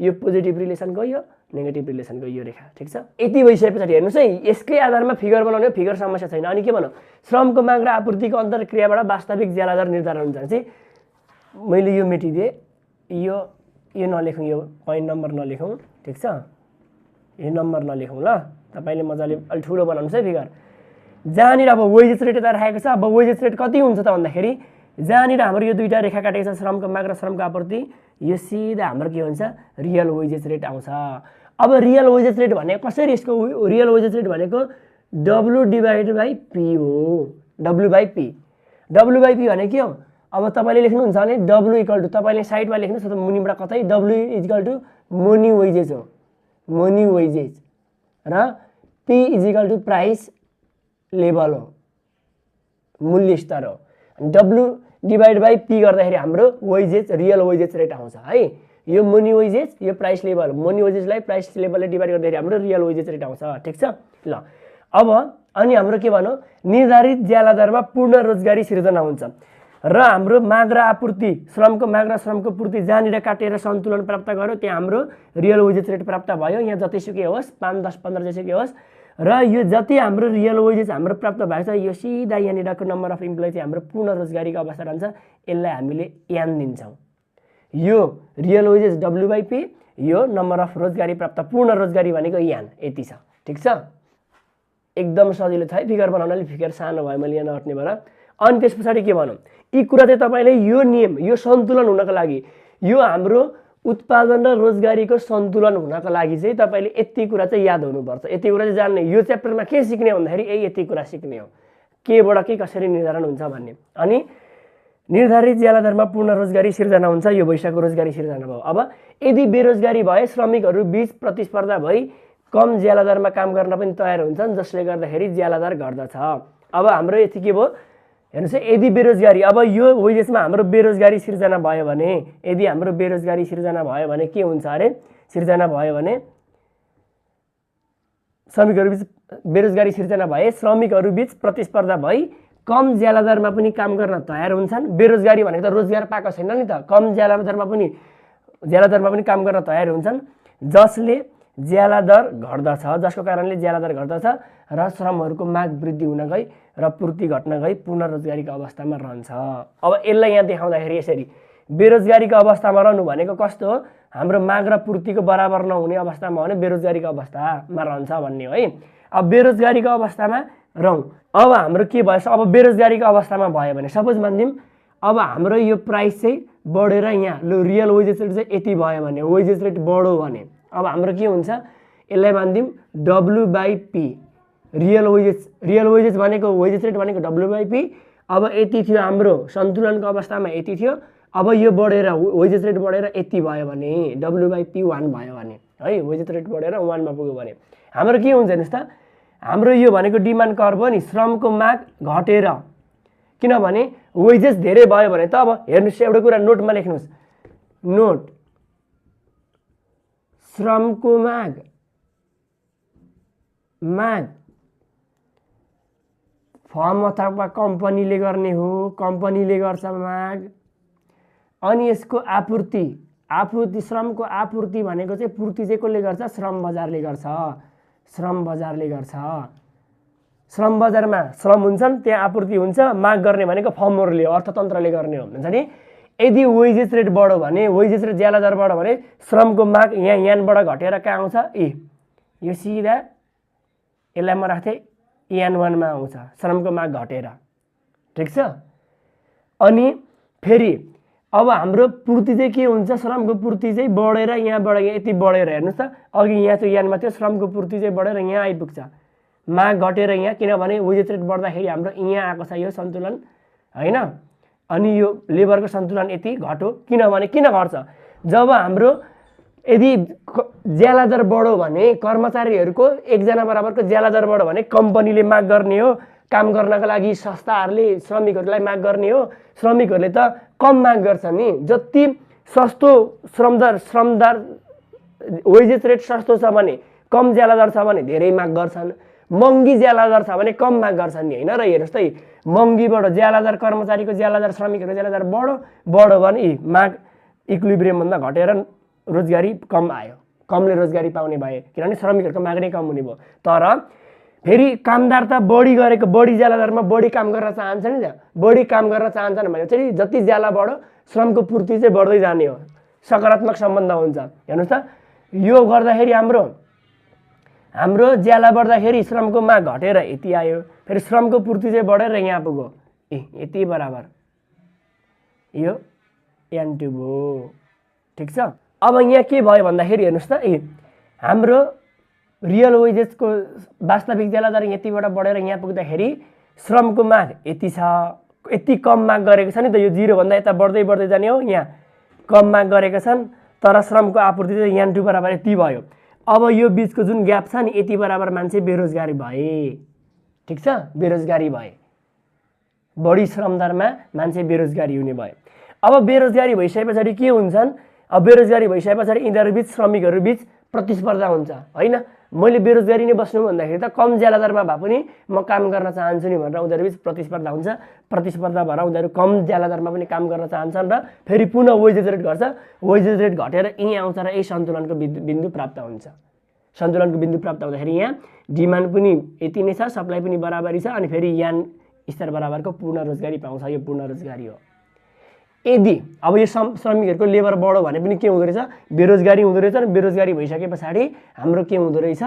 यो पोजिटिभ रिलेसनको, यो नेगेटिभ रिलेसनको यो रेखा, ठिक छ। यति भइसके पछाडि हेर्नुहोस् है, यसकै आधारमा फिगर बनाउने, फिगर समस्या छैन। अनि के भनौँ, श्रमको माग र आपूर्तिको अन्तर्क्रियाबाट वास्तविक ज्याला दर निर्धारण हुन्छ भने चाहिँ मैले यो मेटिदिएँ, यो नलेखौँ, यो पोइन्ट नम्बर नलेखौँ, ठिक छ। यो नम्बर नलेखौँ ल, तपाईँले मजाले अलि ठुलो बनाउनुहोस् है फिगर। जहाँनिर अब वेजेस रेट यता राखेको छ, अब वेजेस रेट कति हुन्छ त भन्दाखेरि जहाँनिर हाम्रो यो दुईवटा रेखा काटेको छ, श्रमको माग र श्रमको आपूर्ति, यो सिधा हाम्रो के हुन्छ, रियल वेजेस रेट आउँछ। अब रियल वेजेस रेट भनेको कसरी, यसको रियल वेजेस रेट भनेको W डिभाइडेड बाई P हो, W by P। W by P भने के हो, अब तपाईँले लेख्नुहुन्छ भने W इक्वल टु, तपाईँले साइडमा लेख्नुहोस् अथवा मुनिबाट कतै, W equal to money wages हो, मनी वेजेस, र P is equal to price level हो, मूल्य स्तर हो। W डिभाइड बाई P गर्दाखेरि हाम्रो वेजेस, रियल वेजेस रेट आउँछ है। यो मनी वेजेस, यो प्राइस लेभल, मनी वेजेसलाई प्राइस लेभलले डिभाइड गर्दाखेरि हाम्रो रियल वेजेस रेट आउँछ, ठिक छ। ल अब अनि हाम्रो के भनौँ, निर्धारित ज्याला दरमा पूर्ण रोजगारी सिर्जना हुन्छ र हाम्रो माग र आपूर्ति, श्रमको माग र श्रमको पूर्ति जहाँनिर काटेर सन्तुलन प्राप्त गर्यो त्यहाँ हाम्रो रियल वेजेस रेट प्राप्त भयो। यहाँ जतिसुकै होस्, 5, 10, 15 जतिसुकै होस्, र यो जति हाम्रो रियल वेजेस हाम्रो प्राप्त भएको छ, यो सिधा यहाँनिरको नम्बर अफ इम्प्लोइ चाहिँ हाम्रो पूर्ण रोजगारीको अवस्था रहन्छ। यसलाई हामीले यान दिन्छौँ। यो real wages W by P, यो नम्बर अफ रोजगारी प्राप्त, पूर्ण रोजगारी भनेको यान, यति छ, ठिक छ। एकदम सजिलो छ है फिगर बनाउनले, फिगर सानो भयो मैले यहाँ नअट्ने भएर। अनि त्यस पछाडि के भनौँ, यी कुरा चाहिँ तपाईँले यो नियम, यो सन्तुलन हुनको लागि, यो हाम्रो उत्पादन र रोजगारीको सन्तुलन हुनको लागि चाहिँ तपाईँले यति कुरा चाहिँ याद हुनुपर्छ। यति कुरा चाहिँ जान्ने, यो च्याप्टरमा के सिक्ने भन्दाखेरि यति कुरा सिक्ने हो, केबाट के कसरी निर्धारण हुन्छ भन्ने। अनि निर्धारित ज्याला दरमा पूर्ण रोजगारी सिर्जना हुन्छ, यो भइसक्यो रोजगारी सिर्जना भयो। अब यदि बेरोजगारी भए श्रमिकहरू बीच प्रतिस्पर्धा भई कम ज्याला दरमा काम गर्न पनि तयार हुन्छन्, जसले गर्दाखेरि ज्याला दर घट्दछ। अब हाम्रो यति के भयो, हेर्नुहोस् है, यदि बेरोजगारी, अब यो वेजेसमा हाम्रो बेरोजगारी सिर्जना भयो भने, यदि हाम्रो बेरोजगारी सिर्जना भयो भने के हुन्छ अरे, सिर्जना भयो भने श्रमिकहरू बीच बेरोजगारी सिर्जना भए श्रमिकहरू बीच प्रतिस्पर्धा भई कम ज्याला दरमा पनि काम गर्न तयार हुन्छन्। बेरोजगारी भनेको त रोजगार पाएको छैन नि त, कम ज्याला दरमा पनि काम गर्न तयार हुन्छन्, जसले ज्याला दर घट्दछ, जसको कारणले ज्याला दर घट्दछ र श्रमहरूको माग वृद्धि हुन गई र पूर्ति घट्न गई पूर्ण रोजगारीको अवस्थामा रहन्छ। अब यसलाई यहाँ देखाउँदाखेरि यसरी, बेरोजगारीको अवस्थामा रहनु भनेको कस्तो हो, हाम्रो माग र पूर्तिको बराबर नहुने अवस्थामा हो भने बेरोजगारीको अवस्थामा रहन्छ भन्ने हो है। अब बेरोजगारीको अवस्थामा रहौँ, अब हाम्रो के भयो, अब बेरोजगारीको अवस्थामा भयो भने सपोज मानिदिउँ, अब हाम्रो यो प्राइस चाहिँ बढेर यहाँ रियल वेजेस रेट चाहिँ यति भयो भने, वेजेस रेट बढ्यो भने अब हाम्रो के हुन्छ, यसलाई मानिदिउँ W by P, real wages भनेको वेजेस रेट भनेको W बाई P। अब यति थियो हाम्रो सन्तुलनको अवस्थामा, यति थियो, अब यो बढेर वेजेस रेट बढेर यति भयो भने W बाई P 1 भयो भने है, वेजेस रेट बढेर 1 मा पुग्यो भने हाम्रो के हुन्छ हेर्नुहोस् त, हाम्रो यो भनेको डिमान्ड कर्भ हो नि, श्रमको माग घटेर, किनभने वेजेस धेरै भयो भने त अब हेर्नुहोस् एउटा कुरा नोटमा लेख्नुहोस्, नोट श्रमको माग फर्म अथवा कम्पनीले गर्ने हो, कम्पनीले गर्छ माग। अनि यसको आपूर्ति, श्रमको आपूर्ति भनेको चाहिँ पूर्ति चाहिँ कसले गर्छ, श्रम बजारले गर्छ, श्रम बजारमा श्रम हुन्छन्, त्यहाँ आपूर्ति हुन्छ, माग गर्ने भनेको फर्महरूले हो, अर्थतन्त्रले गर्ने हो भन्छ नि। यदि वेजेस रेट बढ्यो भने, वेजेस रेट ज्याला दर बढ्यो भने श्रमको माग यहाँबाट घटेर कहाँ आउँछ, यो सिधा यसलाई म राख्थेँ N1 मा आउँछ, श्रमको माग घटेर, ठिक छ। अनि फेरि अब हाम्रो पूर्ति चाहिँ के हुन्छ, श्रमको पूर्ति चाहिँ बढेर यहाँबाट यति बढेर, हेर्नुहोस् त अघि यहाँ चाहिँ यानमा थियो, श्रमको पूर्ति चाहिँ बढेर यहाँ आइपुग्छ, माग घटेर यहाँ, किनभने वेजेस रेट बढ्दाखेरि हाम्रो यहाँ आएको छ यो सन्तुलन होइन, अनि यो लेबरको सन्तुलन यति घट्यो। किनभने किन घट्छ? जब हाम्रो यदि ज्याला दर बढ्यो भने कर्मचारीहरूको एकजना बराबरको ज्याला दर बढ्यो भने कम्पनीले माग गर्ने हो, काम गर्नका लागि संस्थाहरूले श्रमिकहरूलाई माग गर्ने हो। श्रमिकहरूले त कम माग गर्छन् नि। जति सस्तो श्रमदर वेजेस रेट सस्तो छ भने, कम ज्याला दर छ भने धेरै माग गर्छन्। महँगी ज्याला दर छ भने कम माग गर्छन् नि होइन र। हेर्नुहोस् त, महँगीबाट ज्याला दर, कर्मचारीको ज्याला दर, श्रमिकहरूको ज्याला दर बढ्यो भने माग इक्विलिब्रियमभन्दा घटेर रोजगारी कम आयो, कमले रोजगारी पाउने भए, किनभने श्रमिकहरूको माग नै कम हुने भयो। तर फेरि कामदार त बढी ज्याला दरमा बढी काम गर्न चाहन्छ नि त। बढी काम गर्न चाहन्छन् भने चाहिँ जति ज्याला बढ्यो श्रमको पूर्ति चाहिँ बढ्दै जाने हो, सकारात्मक सम्बन्ध हुन्छ। हेर्नुहोस् त, यो गर्दाखेरि हाम्रो ज्याला बढ्दाखेरि श्रमको माग घटेर यति आयो, फेरि श्रमको पूर्ति चाहिँ बढेर यहाँ पुग्यो, यति बराबर यो N2 भयो। ठिक छ। अब यहाँ के भयो भन्दाखेरि हेर्नुहोस् त, हाम्रो रियल वेजेसको वास्तविक ज्याला दर यतिबाट बढेर यहाँ पुग्दाखेरि श्रमको माग यति छ, यति कम माग गरेको छ नि त। यो 0 भन्दा यता बढ्दै जाने हो। यहाँ कम माग गरेका छन् तर श्रमको आपूर्ति चाहिँ N2 बराबर यति भयो। अब यो बिचको जुन ग्याप छ नि, यति बराबर मान्छे बेरोजगारी भए। ठिक छ, बेरोजगारी भए, बढी श्रम दरमा मान्छे बेरोजगारी हुने भयो। अब बेरोजगारी भइसके पछाडि के हुन्छन्? अब बेरोजगारी भइसके पछाडि यिनीहरू बिच, श्रमिकहरू बिच प्रतिस्पर्धा हुन्छ होइन। मैले बेरोजगारी नै बस्नु भन्दाखेरि त कम ज्याला दरमा भए पनि म काम गर्न चाहन्छु नि भनेर उनीहरू बिच प्रतिस्पर्धा हुन्छ। प्रतिस्पर्धा भएर उनीहरू कम ज्याला दरमा पनि काम गर्न चाहन्छन् र फेरि पुनः वेजेस रेट घट्छ। वेजेस रेट घटेर यहीँ आउँछ र यही सन्तुलनको बिन्दु प्राप्त हुन्छ। सन्तुलनको बिन्दु प्राप्त हुँदाखेरि यहाँ डिमान्ड पनि यति नै छ, सप्लाई पनि बराबरी छ, अनि फेरि यान स्तर बराबरको पूर्ण रोजगारी पाउँछ। यो पूर्ण रोजगारी हो। यदि अब यो श्रमिकहरूको लेबर बढ्यो भने पनि के हुँदो रहेछ? बेरोजगारी हुँदो रहेछ। र बेरोजगारी भइसके पछाडि हाम्रो के हुँदो रहेछ?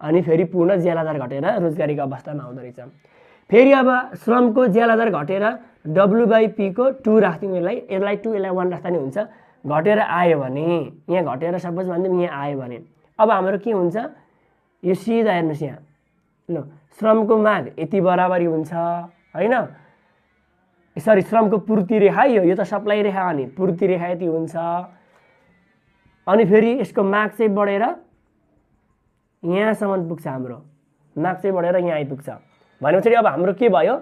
अनि फेरि पूर्ण ज्याला दर घटेर रोजगारीको अवस्थामा आउँदो रहेछ। फेरि अब श्रमको ज्याला दर घटेर W/P को 2 राख्दिउँ, यसलाई 2 यसलाई 1 राख्दा नि हुन्छ। घटेर आयो भने यहाँ घटेर सपोज भनिदिउँ यहाँ आयो भने अब हाम्रो के हुन्छ? यो सिधा हेर्नुहोस् यहाँ, ल श्रमको माग यति बराबरी हुन्छ होइन। सरी, श्रमको पूर्ति रेखा यो त सप्लाई रेखा, अनि पूर्ति रेखा यति हुन्छ। अनि फेरि यसको माग चाहिँ बढेर यहाँसम्म पुग्छ। हाम्रो माग चाहिँ बढेर यहाँ आइपुग्छ भनेपछि अब हाम्रो के भयो?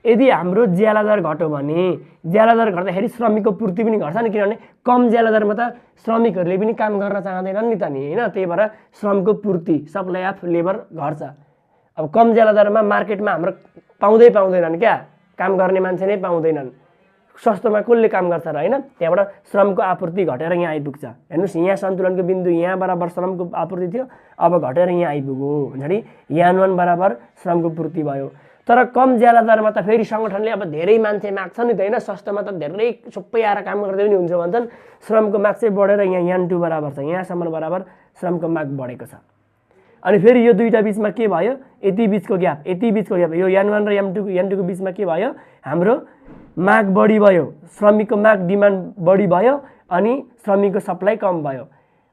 यदि हाम्रो ज्याला दर घट्यो भने, ज्याला दर घट्दाखेरि श्रमिकको पूर्ति पनि घट्छ नि, किनभने कम ज्याला दरमा त श्रमिकहरूले पनि काम गर्न चाहँदैनन् नि त नि होइन। त्यही भएर श्रमको पूर्ति, सप्लाई अफ लेबर घट्छ। अब कम ज्याला दरमा मार्केटमा हाम्रो पाउँदैनन् क्या, काम गर्ने मान्छे नै पाउँदैनन्। सस्तोमा कसले काम गर्छ र होइन। त्यहाँबाट श्रमको आपूर्ति घटेर यहाँ आइपुग्छ। हेर्नुहोस्, यहाँ सन्तुलनको बिन्दु यहाँ बराबर श्रमको आपूर्ति थियो, अब घटेर यहाँ आइपुग्यो भन्दाखेरि N1 बराबर श्रमको पूर्ति भयो। तर कम ज्याला दरमा त फेरि सङ्गठनले अब धेरै मान्छे माग्छ नि त होइन। सस्तोमा त धेरै सबै आएर काम गर्दै पनि हुन्छ भन्छन्। श्रमको माग चाहिँ बढेर यहाँ N2 बराबर छ, यहाँसम्म बराबर श्रमको माग बढेको छ। अनि फेरि यो दुईटा बिचमा के भयो? यति बिचको ग्याप, यो N1 र N2 को बिचमा के भयो? हाम्रो माग बढी भयो, श्रमिकको माग डिमान्ड बढी भयो, अनि श्रमिकको सप्लाई कम भयो।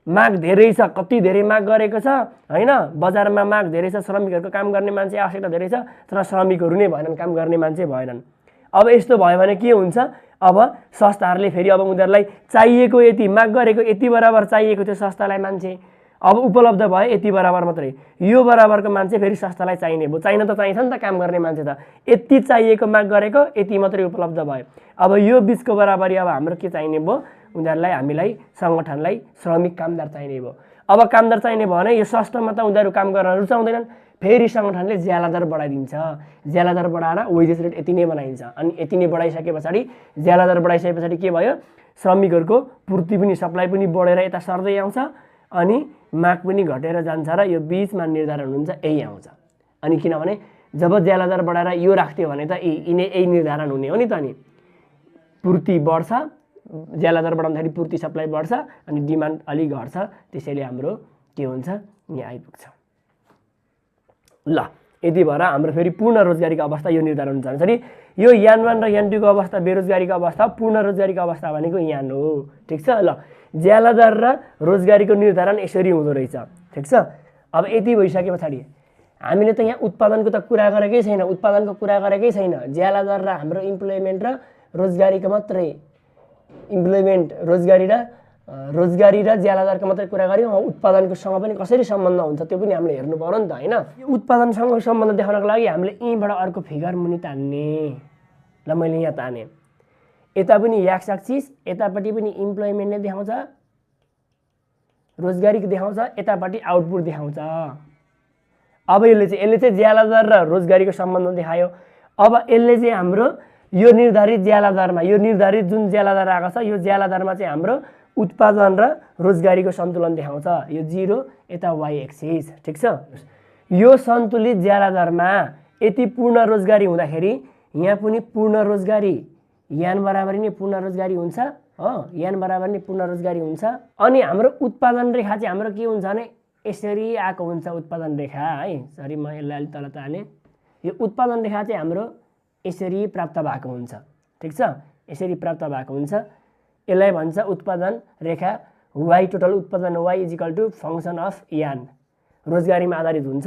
माग धेरै छ, कति धेरै माग गरेको छ होइन। बजारमा माग धेरै छ, श्रमिकहरूको काम गर्ने मान्छे आवश्यकता धेरै छ, तर श्रमिकहरू नै भएनन्, काम गर्ने मान्छे भएनन्। अब यस्तो भयो भने के हुन्छ? अब संस्थाहरूले फेरि अब उनीहरूलाई चाहिएको यति, माग गरेको यति बराबर चाहिएको थियो संस्थालाई मान्छे, अब उपलब्ध भयो यति बराबर मात्रै। यो बराबरको मान्छे फेरि संस्थालाई चाहिने भयो। चाहिन त चाहिन्छ नि त काम गर्ने मान्छे त। यति चाहिएको माग गरेको यति मात्रै उपलब्ध भयो। अब यो बिचको बराबरी अब हाम्रो के चाहिने भयो? उनीहरूलाई, हामीलाई, सङ्गठनलाई श्रमिक कामदार चाहिने भयो। अब कामदार चाहिने भयो भने यो सस्तोमा त उनीहरू काम गर्न रुचाउँदैनन्। फेरि सङ्गठनले ज्याला दर बढाइदिन्छ। ज्याला दर बढाएर वेजेस रेट यति नै बनाइन्छ। अनि यति नै बढाइसके पछाडि, ज्याला दर बढाइसके पछाडि के भयो? श्रमिकहरूको पूर्ति पनि, सप्लाई पनि बढेर यता सर्दै आउँछ, अनि माग पनि घटेर जान्छ र यो बिचमा निर्धारण हुन्छ, यही आउँछ। अनि किनभने जब ज्याला दर बढाएर यो राख्थ्यो भने त यही निर्धारण हुने हो नि त। अनि पूर्ति बढ्छ, ज्याला दर बढाउँदाखेरि पूर्ति सप्लाई बढ्छ, अनि डिमान्ड अलिक घट्छ। त्यसैले हाम्रो के हुन्छ? यहाँ आइपुग्छ। ल यति भएर हाम्रो फेरि पूर्ण रोजगारीको अवस्था यो निर्धारण हुन्छ। यसरी यो N1 र N2 को अवस्था बेरोजगारीको अवस्था, पूर्ण रोजगारीको अवस्था भनेको यहाँ हो। ठिक छ। ल ज्याला दर र रोजगारीको निर्धारण यसरी हुँदो रहेछ। ठिक छ। अब यति भइसके पछाडि हामीले त यहाँ उत्पादनको त कुरा गरेकै छैन, उत्पादनको कुरा गरेकै छैन। ज्याला दर र हाम्रो इम्प्लोइमेन्ट र रोजगारीको मात्रै इम्प्लोइमेन्ट रोजगारी र ज्यालादारको मात्रै कुरा गऱ्यौँ। उत्पादनकोसँग पनि कसरी सम्बन्ध हुन्छ त्यो पनि हामीले हेर्नु पर्यो नि त हैन। यो उत्पादनसँग सम्बन्ध देखाउनको लागि हामीले यहीँबाट अर्को फिगर मुनि तान्ने। ल मैले यहाँ ताने, यता पनि एक्स एक्सिस, यतापट्टि पनि इम्प्लोइमेन्ट नै देखाउँछ, रोजगारीको देखाउँछ, यतापट्टि आउटपुट देखाउँछ। अब यसले चाहिँ ज्यालादार र रोजगारीको सम्बन्ध देखायो। अब यसले चाहिँ हाम्रो यो निर्धारित ज्यालादारमा, यो निर्धारित जुन ज्यालादार आएको छ यो ज्यालादारमा चाहिँ हाम्रो उत्पादन र रोजगारीको सन्तुलन देखाउँछ। यो 0 यता y एक्सिस, ठीक छ। यो सन्तुलित ज्यालादारमा यति पूर्ण रोजगारी हुँदाखेरि यहाँ पनि पूर्ण रोजगारी, यान बराबरी नै पूर्ण रोजगारी हुन्छ हो, यान बराबर नै पूर्ण रोजगारी हुन्छ। अनि हाम्रो उत्पादन रेखा चाहिँ हाम्रो के हुन्छ भने यसरी आएको हुन्छ उत्पादन रेखा है। सरी म यसलाई अलि तल ताने। यो उत्पादन रेखा चाहिँ हाम्रो यसरी प्राप्त भएको हुन्छ, ठीक छ। यसरी प्राप्त भएको हुन्छ। यसलाई भन्छ उत्पादन रेखा y टोटल उत्पादन y = फंक्सन अफ यान, रोजगारीमा आधारित हुन्छ।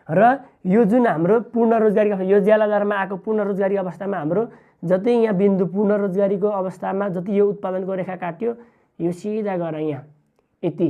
र यो जुन हाम्रो पूर्ण रोजगारी यो ज्यालादारमा आएको पूर्ण रोजगारी अवस्थामा हाम्रो जति यहाँ बिन्दु पूर्ण रोजगारीको अवस्थामा जति यो उत्पादनको रेखा काट्यो यो सिधा गएर यहाँ यति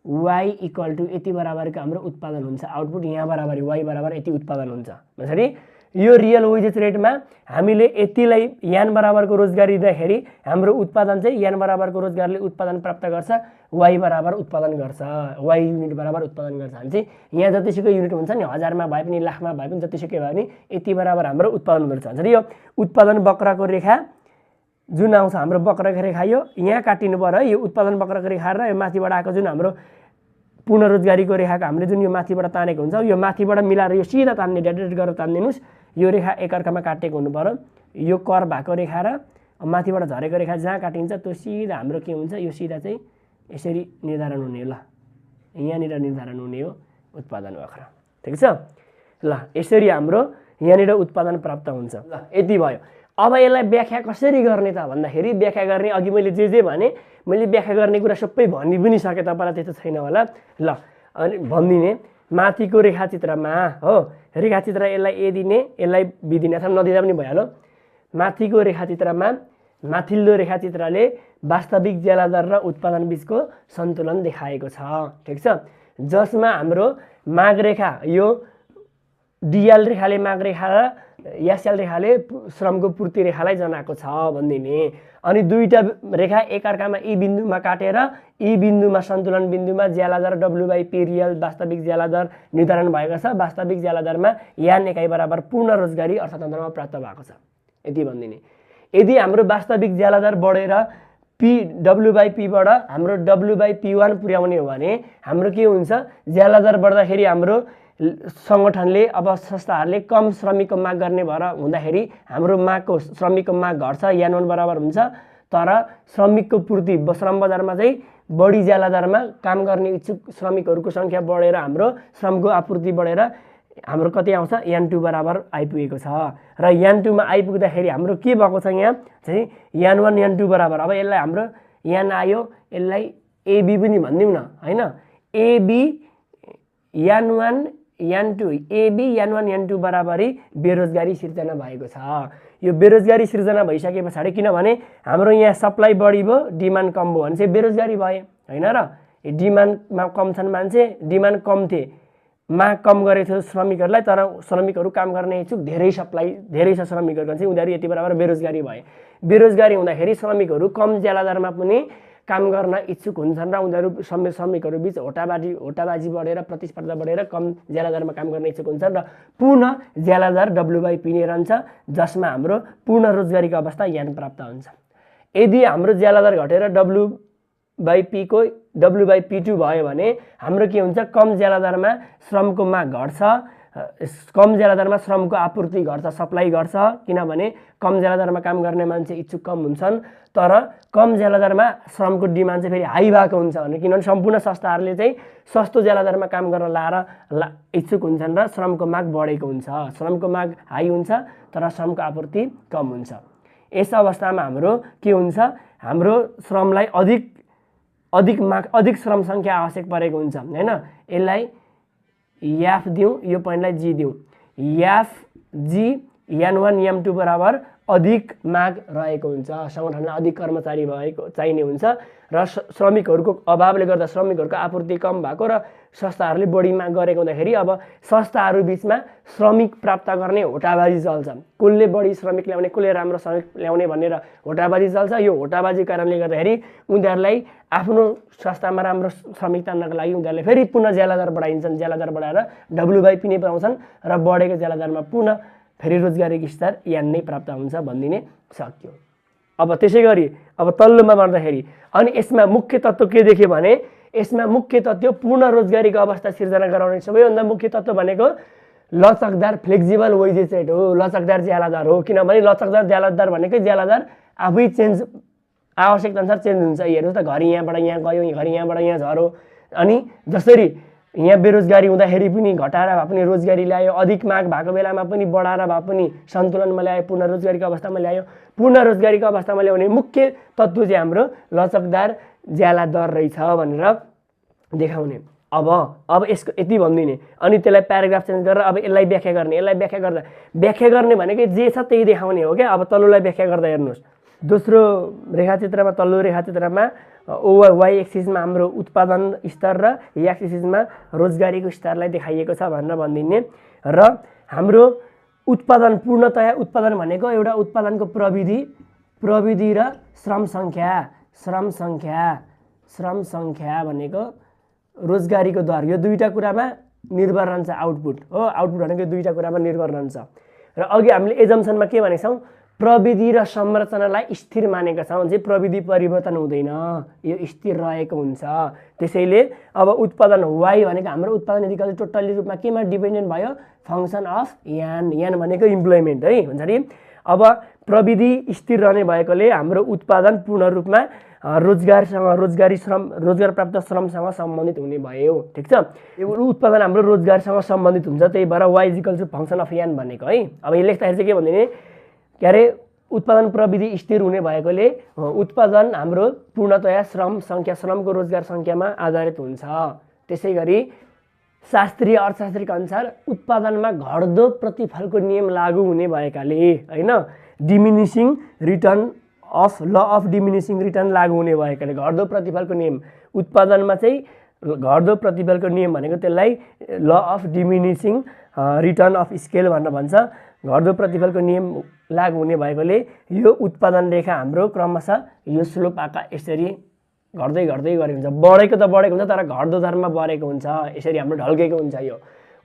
y = यति बराबरको हाम्रो उत्पादन हुन्छ। आउटपुट यहाँ बराबरी y बराबर यति उत्पादन हुन्छ। त्यसरी यो रियल वेजेस रेटमा हामीले यतिलाई यान बराबरको रोजगारी दिँदाखेरि हाम्रो उत्पादन चाहिँ यान बराबरको रोजगारले उत्पादन प्राप्त गर्छ, y बराबर उत्पादन गर्छ, y युनिट बराबर उत्पादन गर्छ। भने चाहिँ यहाँ जतिसुकै युनिट हुन्छ नि, हजारमा भए पनि लाखमा भए पनि जतिसुकै भए पनि यति बराबर हाम्रो उत्पादन हुन्छ। भने यो उत्पादन वक्रको रेखा जुन आउँछ हाम्रो वक्रको रेखा यो यहाँ काटिनु पर्यो। यो उत्पादन वक्रको रेखा र यो माथिबाट आएको जुन हाम्रो पूर्ण रोजगारीको रेखाको हामीले जुन यो माथिबाट तानेको हुन्छ यो माथिबाट मिलाएर यो सिधा तान्ने, डेडिकेट गरेर तान्दिनुस्। यो रेखा एकअर्कामा काटेको हुनु पर्यो। यो कर भएको रेखा र माथिबाट झरेको रेखा जहाँ काटिन्छ त्यो सिधा हाम्रो के हुन्छ, यो सिधा चाहिँ यसरी निर्धारण हुने। ल यहाँनिर निर्धारण हुने हो उत्पादन वक्र, ठिक छ। ल यसरी हाम्रो यहाँनिर उत्पादन प्राप्त हुन्छ। ल यति भयो। अब यसलाई व्याख्या कसरी गर्ने त भन्दाखेरि व्याख्या गर्ने अघि मैले जे भने मैले व्याख्या गर्ने कुरा सबै भनि पनि सकेँ, तपाईँलाई त्यस्तो छैन होला। ल अनि भनिदिने माथिको रेखाचित्रमा हो, रेखाचित्र यसलाई ए दिने यसलाई बी दिने अथवा नदिँदा पनि भइहाल्यो। माथिको रेखाचित्रमा माथिल्लो रेखाचित्रले वास्तविक ज्यालादार र उत्पादन बीचको सन्तुलन देखाएको छ, ठिक छ। जसमा हाम्रो माग रेखा यो डिएल रेखाले माग रेखा र एसएल रेखाले श्रमको पूर्ति रेखालाई जनाएको छ भनिदिने। अनि दुईटा रेखा एकअर्कामा यी बिन्दुमा काटेर यी बिन्दुमा सन्तुलन बिन्दुमा ज्यालादार W/P रियल वास्तविक ज्यालादार निर्धारण भएको छ। वास्तविक ज्यालादारमा यान एकाइ बराबर पूर्ण रोजगारी अर्थतन्त्रमा प्राप्त भएको छ यति भनिदिने। यदि हाम्रो वास्तविक ज्यालादार बढेर W/P बाट हाम्रो W/P1 पुर्याउने हो भने हाम्रो के हुन्छ, ज्यालादार बढ्दाखेरि हाम्रो संगठनले अब संस्थाहरूले कम श्रमिकको माग गर्ने भएर हुँदाखेरि हाम्रो मागको श्रमिकको माग घट्छ, यान 1 बराबर हुन्छ। तर श्रमिकको पूर्ति श्रम बजारमा चाहिँ बढी ज्यालादारमा काम गर्ने इच्छुक श्रमिकहरूको सङ्ख्या बढेर हाम्रो श्रमको आपूर्ति बढेर हाम्रो कति आउँछ, यान 2 बराबर आइपुगेको छ। र यान 2 मा आइपुग्दाखेरि हाम्रो के भएको छ यहाँ चाहिँ यान 1 यान 2 बराबर। अब यसलाई हाम्रो यान आयो, यसलाई एबी पनि भनिदिउँ न हैन। एबी यान 1 यान 2 एबी यान 1 यान 2 बराबरी बेरोजगारी सिर्जना भएको छ। यो बेरोजगारी सिर्जना भइसके पछाडि किनभने हाम्रो यहाँ सप्लाई बढी भयो डिमान्ड कम भयो भने चाहिँ बेरोजगारी भयो हैन र। डिमान्डमा कम छन् मान्छे, डिमान्ड कम थिए, माग कम गरेको थियो श्रमिकहरूलाई, तर श्रमिकहरू काम गर्ने इच्छुक धेरै छ श्रमिकहरू चाहिँ उनीहरू यति बराबर बेरोजगारी भए। बेरोजगारी हुँदाखेरि श्रमिकहरू कम ज्यालादारमा पनि काम गर्न इच्छुक हुन्छन् र उनीहरू श्रमिकहरू बीच होटाबाजी बढेर प्रतिस्पर्धा बढेर कम ज्यालादारमा काम गर्न इच्छुक हुन्छन् र पूर्ण ज्यालादार W/P नै रहन्छ, जसमा हाम्रो पूर्ण रोजगारीको अवस्था यान प्राप्त हुन्छ। यदि हाम्रो ज्यालादार घटेर W/P2 भयो भने हाम्रो के हुन्छ, कम ज्यालादारमा श्रमको माग घट्छ, कम ज्यालादारमा श्रमको आपूर्ति घट्छ, सप्लाई घट्छ। किनभने कम ज्यालादारमा काम गर्ने मान्छे इच्छुक कम हुन्छन्, तर कम ज्यालादारमा श्रमको डिमान्ड चाहिँ फेरि हाई भएको हुन्छ भने किनभने सम्पूर्ण संस्थाहरूले चाहिँ सस्तो ज्यालादारमा काम गर्न लाएर इच्छुक हुन्छन् र श्रमको माग बढेको हुन्छ। श्रमको माग हाई हुन्छ तर श्रमको आपूर्ति कम हुन्छ। यस अवस्थामा हाम्रो के हुन्छ, हाम्रो श्रमलाई अधिक श्रम सङ्ख्या आवश्यक परेको हुन्छ हैन। यसलाई एफ दिउँ, यो पोइन्टलाई जी दिउँ। एफ जी N1 N2 बराबर अधिक माग रहेको हुन्छ, संगठनलाई अधिक कर्मचारी भएको चाहिने हुन्छ र श्रमिकहरूको अभावले गर्दा श्रमिकहरूको आपूर्ति कम भएको र संस्थाहरूले बढी माग गरेको हुँदाखेरि अब संस्थाहरू बिचमा श्रमिक प्राप्त गर्ने होटाबाजी चल्छ। कसले बढी श्रमिक ल्याउने, कसले राम्रो श्रमिक ल्याउने भनेर होटाबाजी चल्छ। यो होटाबाजी कारणले गर्दाखेरि उनीहरूलाई आफ्नो संस्थामा राम्रो श्रमिक तान्नको लागि उनीहरूले फेरि पुनः ज्याला दर बढाइन्छन्। ज्याला दर बढाएर WYP नै पाउँछन् र बढेको ज्याला दरमा पुनः फेरि रोजगारीको स्तर यान नै प्राप्त हुन्छ भनिदिने सक्यो। अब त्यसै गरी अब तल्लोमा गर्दाखेरि अनि यसमा मुख्य तत्त्व के देख्यो भने यसमा मुख्य तत्त्व पूर्ण रोजगारीको अवस्था सिर्जना गराउने सबैभन्दा मुख्य तत्त्व भनेको लचकदार फ्लेक्सिबल वेजेस रेट हो, लचकदार ज्याला दर हो। किनभने लचकदार ज्याला दर भनेकै ज्याला दर आफै चेन्ज आवश्यकता अनुसार चेन्ज हुन्छ। हेर्नुहोस् त, घरि यहाँबाट यहाँ गयो, घरि यहाँबाट यहाँ झऱ्यो। अनि जसरी यहाँ बेरोजगारी हुँदाखेरि पनि घटाएर भए पनि रोजगारी ल्यायो, अधिक माग भएको बेलामा पनि बढाएर भए पनि सन्तुलनमा ल्यायो, पूर्ण रोजगारीको अवस्थामा ल्यायो। पूर्ण रोजगारीको अवस्थामा ल्याउने मुख्य तत्त्व चाहिँ हाम्रो लचकदार ज्याला दर रहेछ भनेर देखाउने। अब यसको यति भनिदिने अनि त्यसलाई प्याराग्राफ चेन्ज गरेर अब यसलाई व्याख्या गर्ने। यसलाई व्याख्या गर्ने भनेकै जे छ त्यही देखाउने हो क्या। अब तल्लोलाई व्याख्या गर्दा हेर्नुहोस्, दोस्रो रेखाचित्रमा, तल्लो रेखाचित्रमा वाइ एक्सिसमा हाम्रो उत्पादन स्तर र एक्सिसमा रोजगारीको स्तरलाई देखाइएको छ भनेर भनिदिने। र हाम्रो उत्पादन पूर्णतया उत्पादन भनेको एउटा उत्पादनको प्रविधि र श्रम सङ्ख्या भनेको रोजगारीको दर, यो दुईटा कुरामा निर्भर रहन्छ। आउटपुट हो, आउटपुट भनेको दुईटा कुरामा निर्भर रहन्छ। र अघि हामीले एजम्सनमा के भनेका छौँ, प्रविधि र संरचनालाई स्थिर मानेका छौँ भने प्रविधि परिवर्तन हुँदैन, यो स्थिर रहेको हुन्छ। त्यसैले अब उत्पादन वाइ भनेको हाम्रो उत्पादन यदि टोटल्ली रूपमा केमा डिपेन्डेन्ट भयो, फङ्सन अफ यान भनेको इम्प्लोइमेन्ट है हुन्छ नि। अब प्रविधि स्थिर रहने भएकोले हाम्रो उत्पादन पूर्ण रूपमा रोजगार प्राप्त श्रमसँग सम्बन्धित हुने भयो। ठिक छ, यो उत्पादन हाम्रो रोजगारसँग सम्बन्धित हुन्छ, त्यही भएर Y equal to function of N भनेको है। अब यो लेख्दाखेरि चाहिँ के भनिदिने, के अरे उत्पादन प्रविधि स्थिर हुने भएकोले उत्पादन हाम्रो पूर्णतया श्रमको रोजगार सङ्ख्यामा आधारित हुन्छ। त्यसै गरी शास्त्रीय अर्थशास्त्रीका अनुसार उत्पादनमा घट्दो प्रतिफलको नियम लागू हुने भएकाले होइन, diminishing return of law of diminishing return लागू हुने भएकाले घट्दो प्रतिफलको नियम उत्पादनमा चाहिँ घट्दो प्रतिफलको नियम भनेको त्यसलाई law of diminishing return of scale भनेर भन्छ। घट्दो प्रतिफलको नियम लागू हुने भएकोले यो उत्पादन रेखा हाम्रो क्रमशः यो स्लोप आकार यसरी घट्दै गरेको हुन्छ। बढेको त बढेको हुन्छ तर घट्दो दरमा बढेको हुन्छ, यसरी हाम्रो ढल्केको हुन्छ। यो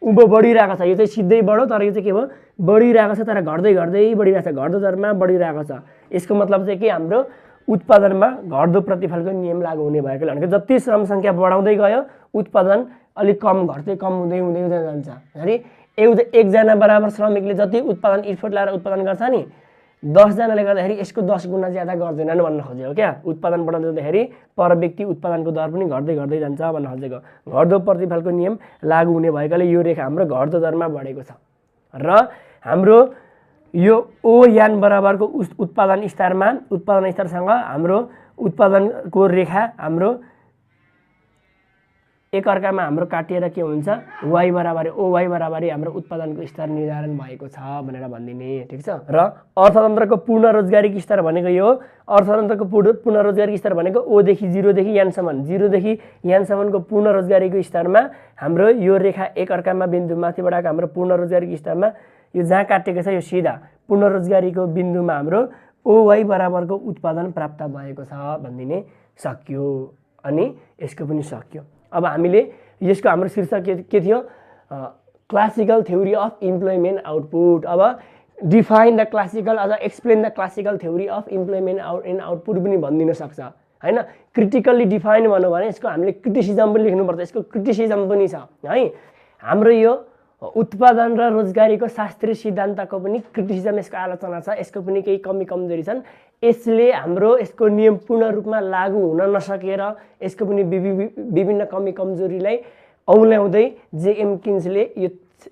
उँभो बढिरहेको छ, यो चाहिँ सिधै बढ्यो तर यो चाहिँ के भयो, बढिरहेको छ तर घट्दै बढिरहेको छ, घट्दो दरमा बढिरहेको छ। यसको मतलब चाहिँ के, हाम्रो उत्पादनमा घट्दो प्रतिफलको नियम लागू हुने भएकोले भनेको जति श्रम सङ्ख्या बढाउँदै गयो उत्पादन अलिक कम घट्दै कम हुँदै जान्छ। है, एकजना बराबर श्रमिकले जति उत्पादन इफोर्ट लगाएर उत्पादन गर्छ नि, 10 जनाले गर्दाखेरि यसको 10 गुणा ज्यादा गर्दैनन् भन्न खोजेको क्या। उत्पादन बढाउँदै जाँदाखेरि पर व्यक्ति उत्पादनको दर पनि घट्दै जान्छ भन्न खोजेको। घट्दो प्रतिफलको नियम लागू हुने भएकोले यो रेखा हाम्रो घट्दो दरमा बढेको छ। र हाम्रो यो ओ यान बराबरको उत्पादन स्तरसँग हाम्रो उत्पादनको रेखा हाम्रो एकअर्कामा हाम्रो काटिएर के हुन्छ, वाइ बराबर ओ वाइ बराबर हाम्रो उत्पादनको स्तर निर्धारण भएको छ भनेर भनिदिने। ठिक छ। र अर्थतन्त्रको पूर्ण रोजगारीको स्तर भनेको यो, अर्थतन्त्रको पूर्ण रोजगारीको स्तर भनेको ओदेखि 0देखि यानसम्म, 0देखि यानसम्मको पूर्ण रोजगारीको स्तरमा हाम्रो यो रेखा एकअर्कामा बिन्दु माथिबाट हाम्रो पूर्ण रोजगारीको स्तरमा यो जहाँ काटेको छ यो सिधा पूर्ण रोजगारीको बिन्दुमा हाम्रो ओ वाइ बराबरको उत्पादन प्राप्त भएको छ भनिदिने सक्यो। अनि यसको पनि सक्यो। अब हामीले यसको हाम्रो शीर्षक के थियो, classical theory of employment output. अब डिफाइन द क्लासिकल अझ explain the classical theory of employment in output पनि भनिदिन सक्छ होइन। क्रिटिकल्ली डिफाइन भन्यो भने यसको हामीले क्रिटिसिजम पनि लेख्नुपर्छ, यसको क्रिटिसिजम पनि छ है। हाम्रो यो उत्पादन र रोजगारीको शास्त्रीय सिद्धान्तको पनि क्रिटिसिजम, यसको आलोचना छ, यसको पनि केही कमी कमजोरी छन्। यसले हाम्रो यसको नियम पूर्ण रूपमा लागू हुन नसकेर यसको पनि विभिन्न कमी कमजोरीलाई औल्याउँदै जेएम किन्सले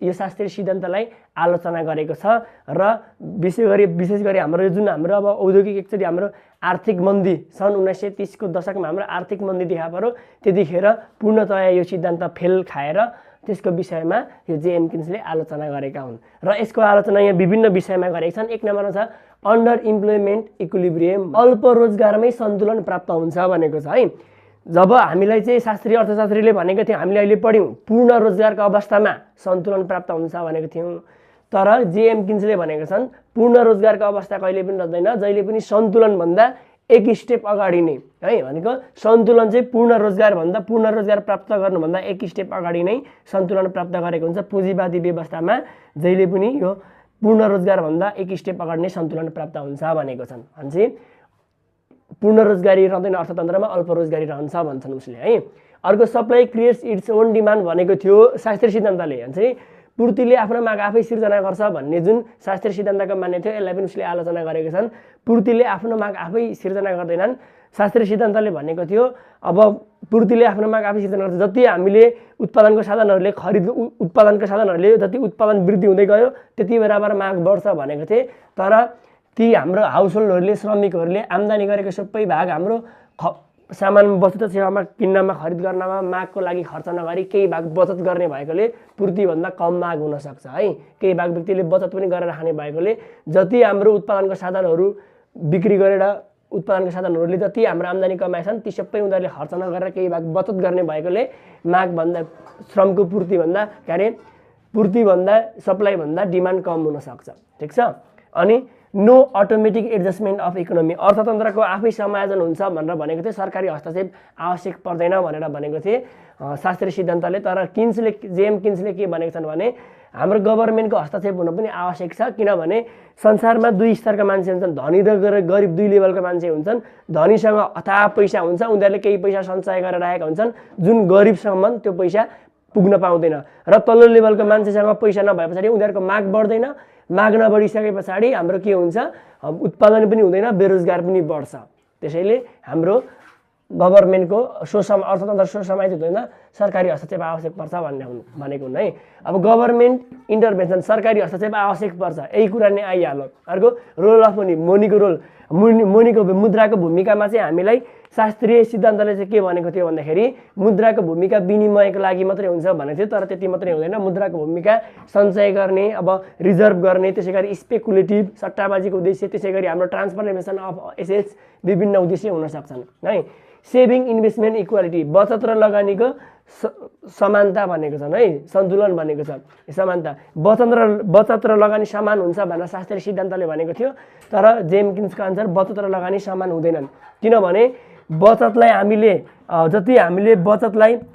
यो शास्त्रीय सिद्धान्तलाई आलोचना गरेको छ। र विशेष गरी हाम्रो जुन हाम्रो अब औद्योगिक एकचोटि हाम्रो आर्थिक मन्दी सन् 1930 को दशकमा हाम्रो आर्थिक मन्दी देखा पर्यो, त्यतिखेर पूर्णतया यो सिद्धान्त फेल खाएर त्यसको विषयमा यो जेएम किन्सले आलोचना गरेका हुन् र यसको आलोचना यहाँ विभिन्न विषयमा गरेका छन्। 1 नम्बरमा छ अन्डर इम्प्लोइमेन्ट इक्विलिब्रियम, अल्प रोजगारमै सन्तुलन प्राप्त हुन्छ भनेको छ है। जब हामीलाई चाहिँ शास्त्रीय अर्थशास्त्रीले भनेको थियो, हामीले अहिले पढ्यौँ पूर्ण रोजगारको अवस्थामा सन्तुलन प्राप्त हुन्छ भनेको थियौँ, तर जेएम किन्सले भनेको छन् पूर्ण रोजगारको अवस्था कहिले पनि रहँदैन, जहिले पनि सन्तुलनभन्दा एक स्टेप अगाडि नै है। भनेको सन्तुलन चाहिँ पूर्ण रोजगार प्राप्त गर्नुभन्दा एक स्टेप अगाडि नै सन्तुलन प्राप्त गरेको हुन्छ। पुँजीवादी व्यवस्थामा जहिले पनि यो पूर्ण रोजगारभन्दा एक स्टेप अगाडि नै सन्तुलन प्राप्त हुन्छ भनेको छन्। भन्छ पूर्ण रोजगारी रहँदैन अर्थतन्त्रमा, अल्प रोजगारी रहन्छ भन्छन् उसले है। अर्को supply creates its own demand भनेको थियो शास्त्रीय सिद्धान्तले। भन्छ पूर्तिले आफ्नो माग आफै सिर्जना गर्छ भन्ने जुन शास्त्रीय सिद्धान्तको मान्य थियो, यसलाई पनि उसले आलोचना गरेका छन्। पूर्तिले आफ्नो माग आफै सिर्जना गर्दैनन्, शास्त्रीय सिद्धान्तले भनेको थियो अब पूर्तिले आफ्नो माग आफै सिर्जना गर्छ। जति हामीले उत्पादनको साधनहरूले जति उत्पादन वृद्धि हुँदै गयो त्यति बराबर माग बढ्छ भनेको थिए। तर ती हाम्रो हाउसहोल्डहरूले, श्रमिकहरूले आम्दानी गरेको सबै भाग हाम्रो सामान वस्तु सेवामा किन्नमा, खरिद गर्नमा, मागको लागि खर्च नगरी केही भाग बचत गर्ने भएकोले पूर्तिभन्दा कम माग हुनसक्छ है। केही भाग व्यक्तिले बचत पनि गरेर राख्ने भएकोले जति हाम्रो उत्पादनको साधनहरू बिक्री गरेर उत्पादनका साधनहरूले जति हाम्रो आम्दानी कमाएछन् ती सबै उनीहरूले खर्च नगरेर केही भाग बचत गर्ने भएकोले मागभन्दा श्रमको पूर्तिभन्दा सप्लाईभन्दा डिमान्ड कम हुनसक्छ। ठिक छ। अनि no automatic adjustment of economy, अर्थतन्त्रको आफै समायोजन हुन्छ भनेर भनेको थियो, सरकारी हस्तक्षेप आवश्यक पर्दैन भनेर भनेको थिए शास्त्रीय सिद्धान्तले। तर जेएम किन्सले के भनेको छन् भने हाम्रो गभर्मेन्टको हस्तक्षेप हुन पनि आवश्यक छ, किनभने संसारमा दुई स्तरका मान्छे हुन्छन्, धनी र गरिब दुई लेभलका मान्छे हुन्छन्। धनीसँग अथाह पैसा हुन्छ, उनीहरूले केही पैसा सञ्चय गरेर राखेका हुन्छन्, जुन गरिबसम्म त्यो पैसा पुग्न पाउँदैन। र तल्लो लेभलको मान्छेसँग पैसा नभए पछाडि उनीहरूको माग बढ्दैन, माग नबढिसके पछाडि हाम्रो के हुन्छ, उत्पादन पनि हुँदैन, बेरोजगार पनि बढ्छ। त्यसैले हाम्रो गभर्मेन्टको अर्थतन्त्र समायोजित हुँदैन, सरकारी हस्तक्षेप आवश्यक पर्छ भनेको हुन् है। अब गभर्मेन्ट इन्टरभेन्सन, सरकारी हस्तक्षेप आवश्यक पर्छ, यही कुरा नै आइहाल्यो। अर्को रोल अफ मनी, मनीको मुद्राको भूमिकामा चाहिँ हामीलाई शास्त्रीय सिद्धान्तले चाहिँ के भनेको थियो भन्दाखेरि मुद्राको भूमिका विनिमयको लागि मात्रै हुन्छ भनेको थियो, तर त्यति मात्रै हुँदैन। मुद्राको भूमिका सञ्चय गर्ने, अब रिजर्भ गर्ने, त्यसै गरी स्पेकुलेटिभ सट्टाबाजीको उद्देश्य, त्यसै गरी हाम्रो ट्रान्सफर्मेसन अफ एसेट्स विभिन्न उद्देश्य हुन सक्छन् है। सेभिङ इन्भेस्टमेन्ट इक्वालिटी, बचत र लगानीको समानता भनेको छन् है, सन्तुलन भनेको छ समानता। बचत र लगानी समान हुन्छ भनेर शास्त्रीय सिद्धान्तले भनेको थियो, तर जेएम किन्सको अनुसार बचत र लगानी समान हुँदैनन्। किनभने बचतलाई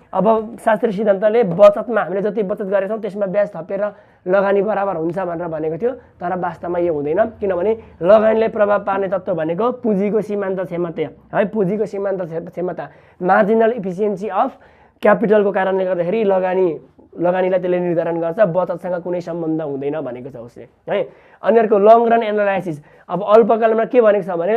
अब शास्त्रीय सिद्धान्तले बचतमा हामीले जति बचत गरेछौँ त्यसमा ब्याज थपेर लगानी बराबर हुन्छ भनेर भनेको थियो, तर वास्तवमा यो हुँदैन। किनभने लगानीलाई प्रभाव पार्ने तत्त्व भनेको पुँजीको सीमान्त क्षमता है, पुँजीको सीमान्त क्षमता, मार्जिनल इफिसियन्सी अफ क्यापिटलको कारणले गर्दाखेरि लगानीलाई त्यसले निर्धारण गर्छ, बचतसँग कुनै सम्बन्ध हुँदैन भनेको छ उसले है। अनि अर्को लङ रन एनालाइसिस, अब अल्पकालमा के भनेको छ भने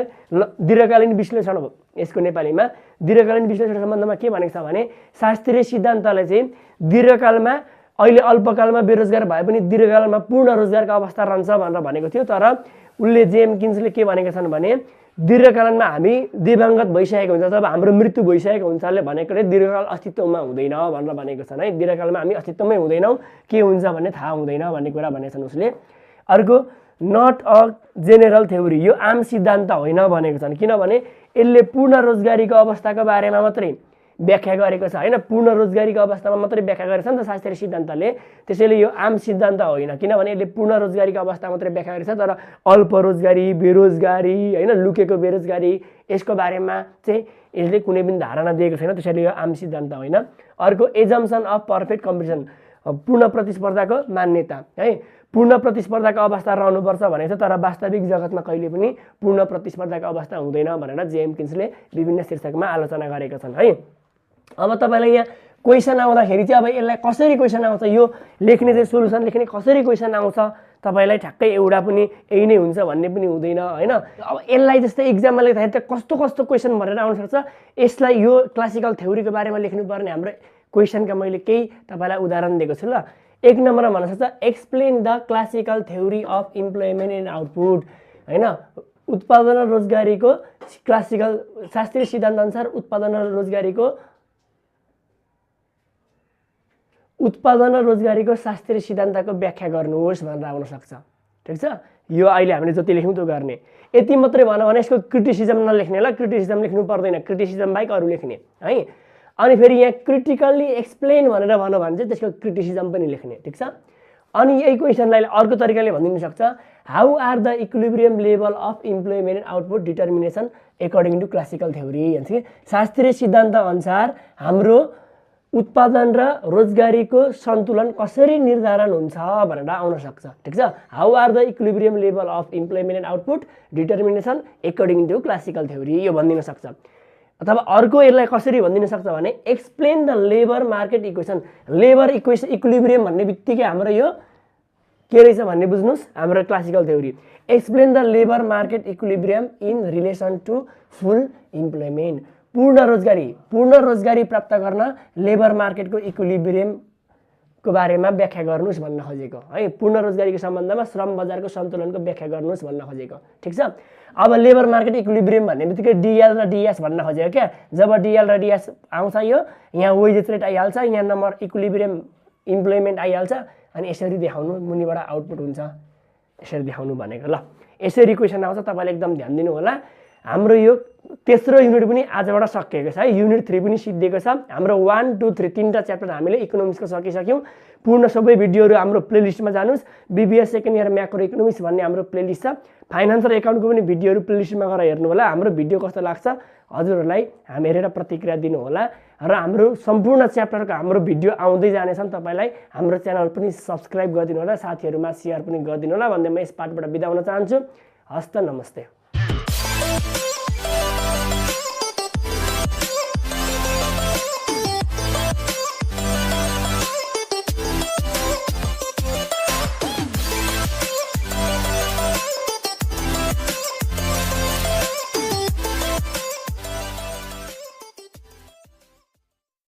दीर्घकालीन विश्लेषण हो यसको नेपालीमा। दीर्घकालीन विश्लेषण सम्बन्धमा के भनेको छ भने शास्त्रीय सिद्धान्तले चाहिँ दीर्घकालमा अहिले अल्पकालमा बेरोजगार भए पनि दीर्घकालमा पूर्ण रोजगारको अवस्था रहन्छ भनेर भनेको थियो, तर उसले जेएम किन्सले के भनेका छन् भने दीर्घकालमा हामी दिवंगत भइसकेको हुन्छ, तब हाम्रो मृत्यु भइसकेको हुन्छले भनेकोले दीर्घकाल अस्तित्वमा हुँदैन भनेर भनेको छन् है। दीर्घकालमा हामी अस्तित्वमै हुँदैनौँ, के हुन्छ भन्ने थाहा हुँदैन भन्ने कुरा भनेका छन् उसले। अर्को नट अ जेनेरल थ्योरी, यो आम सिद्धान्त होइन भनेको छन्, किनभने यसले पूर्ण रोजगारीको अवस्थाको बारेमा मात्रै व्याख्या गरेको छ होइन, पूर्ण रोजगारीको अवस्थामा मात्रै व्याख्या गरेको छ नि त शास्त्रीय सिद्धान्तले। त्यसैले यो आम सिद्धान्त होइन, किनभने यसले पूर्ण रोजगारीको अवस्था मात्रै व्याख्या गरेको छ, तर अल्प रोजगारी, बेरोजगारी होइन, लुकेको बेरोजगारी यसको बारेमा चाहिँ यसले कुनै पनि धारणा दिएको छैन, त्यसैले यो आम सिद्धान्त होइन। अर्को एजम्सन अफ पर्फेक्ट कम्पिटिसन, पूर्ण प्रतिस्पर्धाको मान्यता है, पूर्ण प्रतिस्पर्धाको अवस्था रहनुपर्छ भनेको छ, तर वास्तविक जगतमा कहिले पनि पूर्ण प्रतिस्पर्धाको अवस्था हुँदैन भनेर जेएम किन्सले विभिन्न शीर्षकमा आलोचना गरेका छन् है। अब तपाईँलाई यहाँ क्वेसन आउँदाखेरि चाहिँ अब यसलाई कसरी क्वेसन आउँछ, यो लेख्ने चाहिँ सोल्युसन लेख्ने कसरी क्वेसन आउँछ तपाईँलाई ठ्याक्कै एउटा पनि यही नै हुन्छ भन्ने पनि हुँदैन होइन। अब यसलाई जस्तै इक्जाममा लेख्दाखेरि त कस्तो कस्तो क्वेसन भनेर आउनसक्छ, यसलाई यो क्लासिकल थ्योरीको बारेमा लेख्नुपर्ने हाम्रो क्वेसनका मैले केही तपाईँलाई उदाहरण दिएको छु ल। 1 नम्बरमा भन्न सक्छ explain the classical theory of employment and output होइन, उत्पादन र रोजगारीको क्लासिकल शास्त्रीय सिद्धान्त अनुसार उत्पादन र रोजगारीको उत्पादन र रोजगारीको शास्त्रीय सिद्धान्तको व्याख्या गर्नुहोस् भनेर आउन सक्छ। ठिक छ, यो अहिले हामीले जति लेख्यौँ त्यो गर्ने। यति मात्रै भनौँ भने यसको क्रिटिसिजम नलेख्ने ल, क्रिटिसिजम लेख्नु पर्दैन, क्रिटिसिजम बाहेक अरू लेख्ने है। अनि फेरि यहाँ क्रिटिकल्ली एक्सप्लेन भनेर भनौँ भने चाहिँ त्यसको क्रिटिसिजम पनि लेख्ने। ठिक छ, अनि यही क्वेसनलाई अर्को तरिकाले भनिदिन सक्छ, how are the equilibrium level of employment and output determination according to classical theory भन्छ कि शास्त्रीय सिद्धान्त अनुसार हाम्रो उत्पादन र रोजगारीको सन्तुलन कसरी निर्धारण हुन्छ भनेर आउन सक्छ। ठिक छ, how are the equilibrium level of employment and output determination according to classical theory यो भनिदिन सक्छ। अथवा अर्को यसलाई कसरी भनिदिन सक्छ भने explain the labour market equation. Labour equilibrium भन्ने बित्तिकै हाम्रो यो के रहेछ भन्ने बुझ्नुहोस्, हाम्रो classical theory. Explain the labour market equilibrium in relation to full employment. पूर्ण रोजगारी प्राप्त गर्न लेबर मार्केटको इक्विलिब्रियमको बारेमा व्याख्या गर्नुहोस् भन्न खोजेको है। पूर्ण रोजगारीको सम्बन्धमा श्रम बजारको सन्तुलनको व्याख्या गर्नुहोस् भन्न खोजेको। ठिक छ, अब लेबर मार्केट इक्विलिब्रियम भन्ने बित्तिकै डिएल र डिएस भन्न खोजेको क्या। जब डिएल र डिएस आउँछ यो यहाँ वेजेस रेट आइहाल्छ, यहाँ नम्बर इक्विलिब्रियम इम्प्लोइमेन्ट आइहाल्छ, अनि यसरी देखाउनु मुनिबाट आउटपुट हुन्छ, यसरी देखाउनु भनेको ल। यसरी क्वेसन आउँछ, तपाईँले एकदम ध्यान दिनु होला। हाम्रो यो तेस्रो युनिट पनि आजबाट सकिएको छ है, युनिट 3 पनि सिद्धिएको छ। हाम्रो 1, 2, 3 तीनटा च्याप्टर हामीले इकोनोमिक्सको सकिसक्यौँ। पूर्ण सबै भिडियोहरू हाम्रो प्लेलिस्टमा जानुहोस्, BBS second year macro economics भन्ने हाम्रो प्लेलिस्ट छ। फाइनान्स र एकाउन्टको पनि भिडियोहरू प्लेलिस्टमा गएर हेर्नु होला। हाम्रो भिडियो कस्तो लाग्छ हजुरहरूलाई हामी हेरेर प्रतिक्रिया दिनु होला। र हाम्रो सम्पूर्ण च्याप्टरको हाम्रो भिडियो आउँदै जानेछन्, तपाईँलाई हाम्रो च्यानल पनि सब्सक्राइब गरिदिनु होला, साथीहरूमा सेयर पनि गरिदिनु होला भन्दै म यस पार्टबाट बिदा हुन चाहन्छु। हस्त नमस्ते।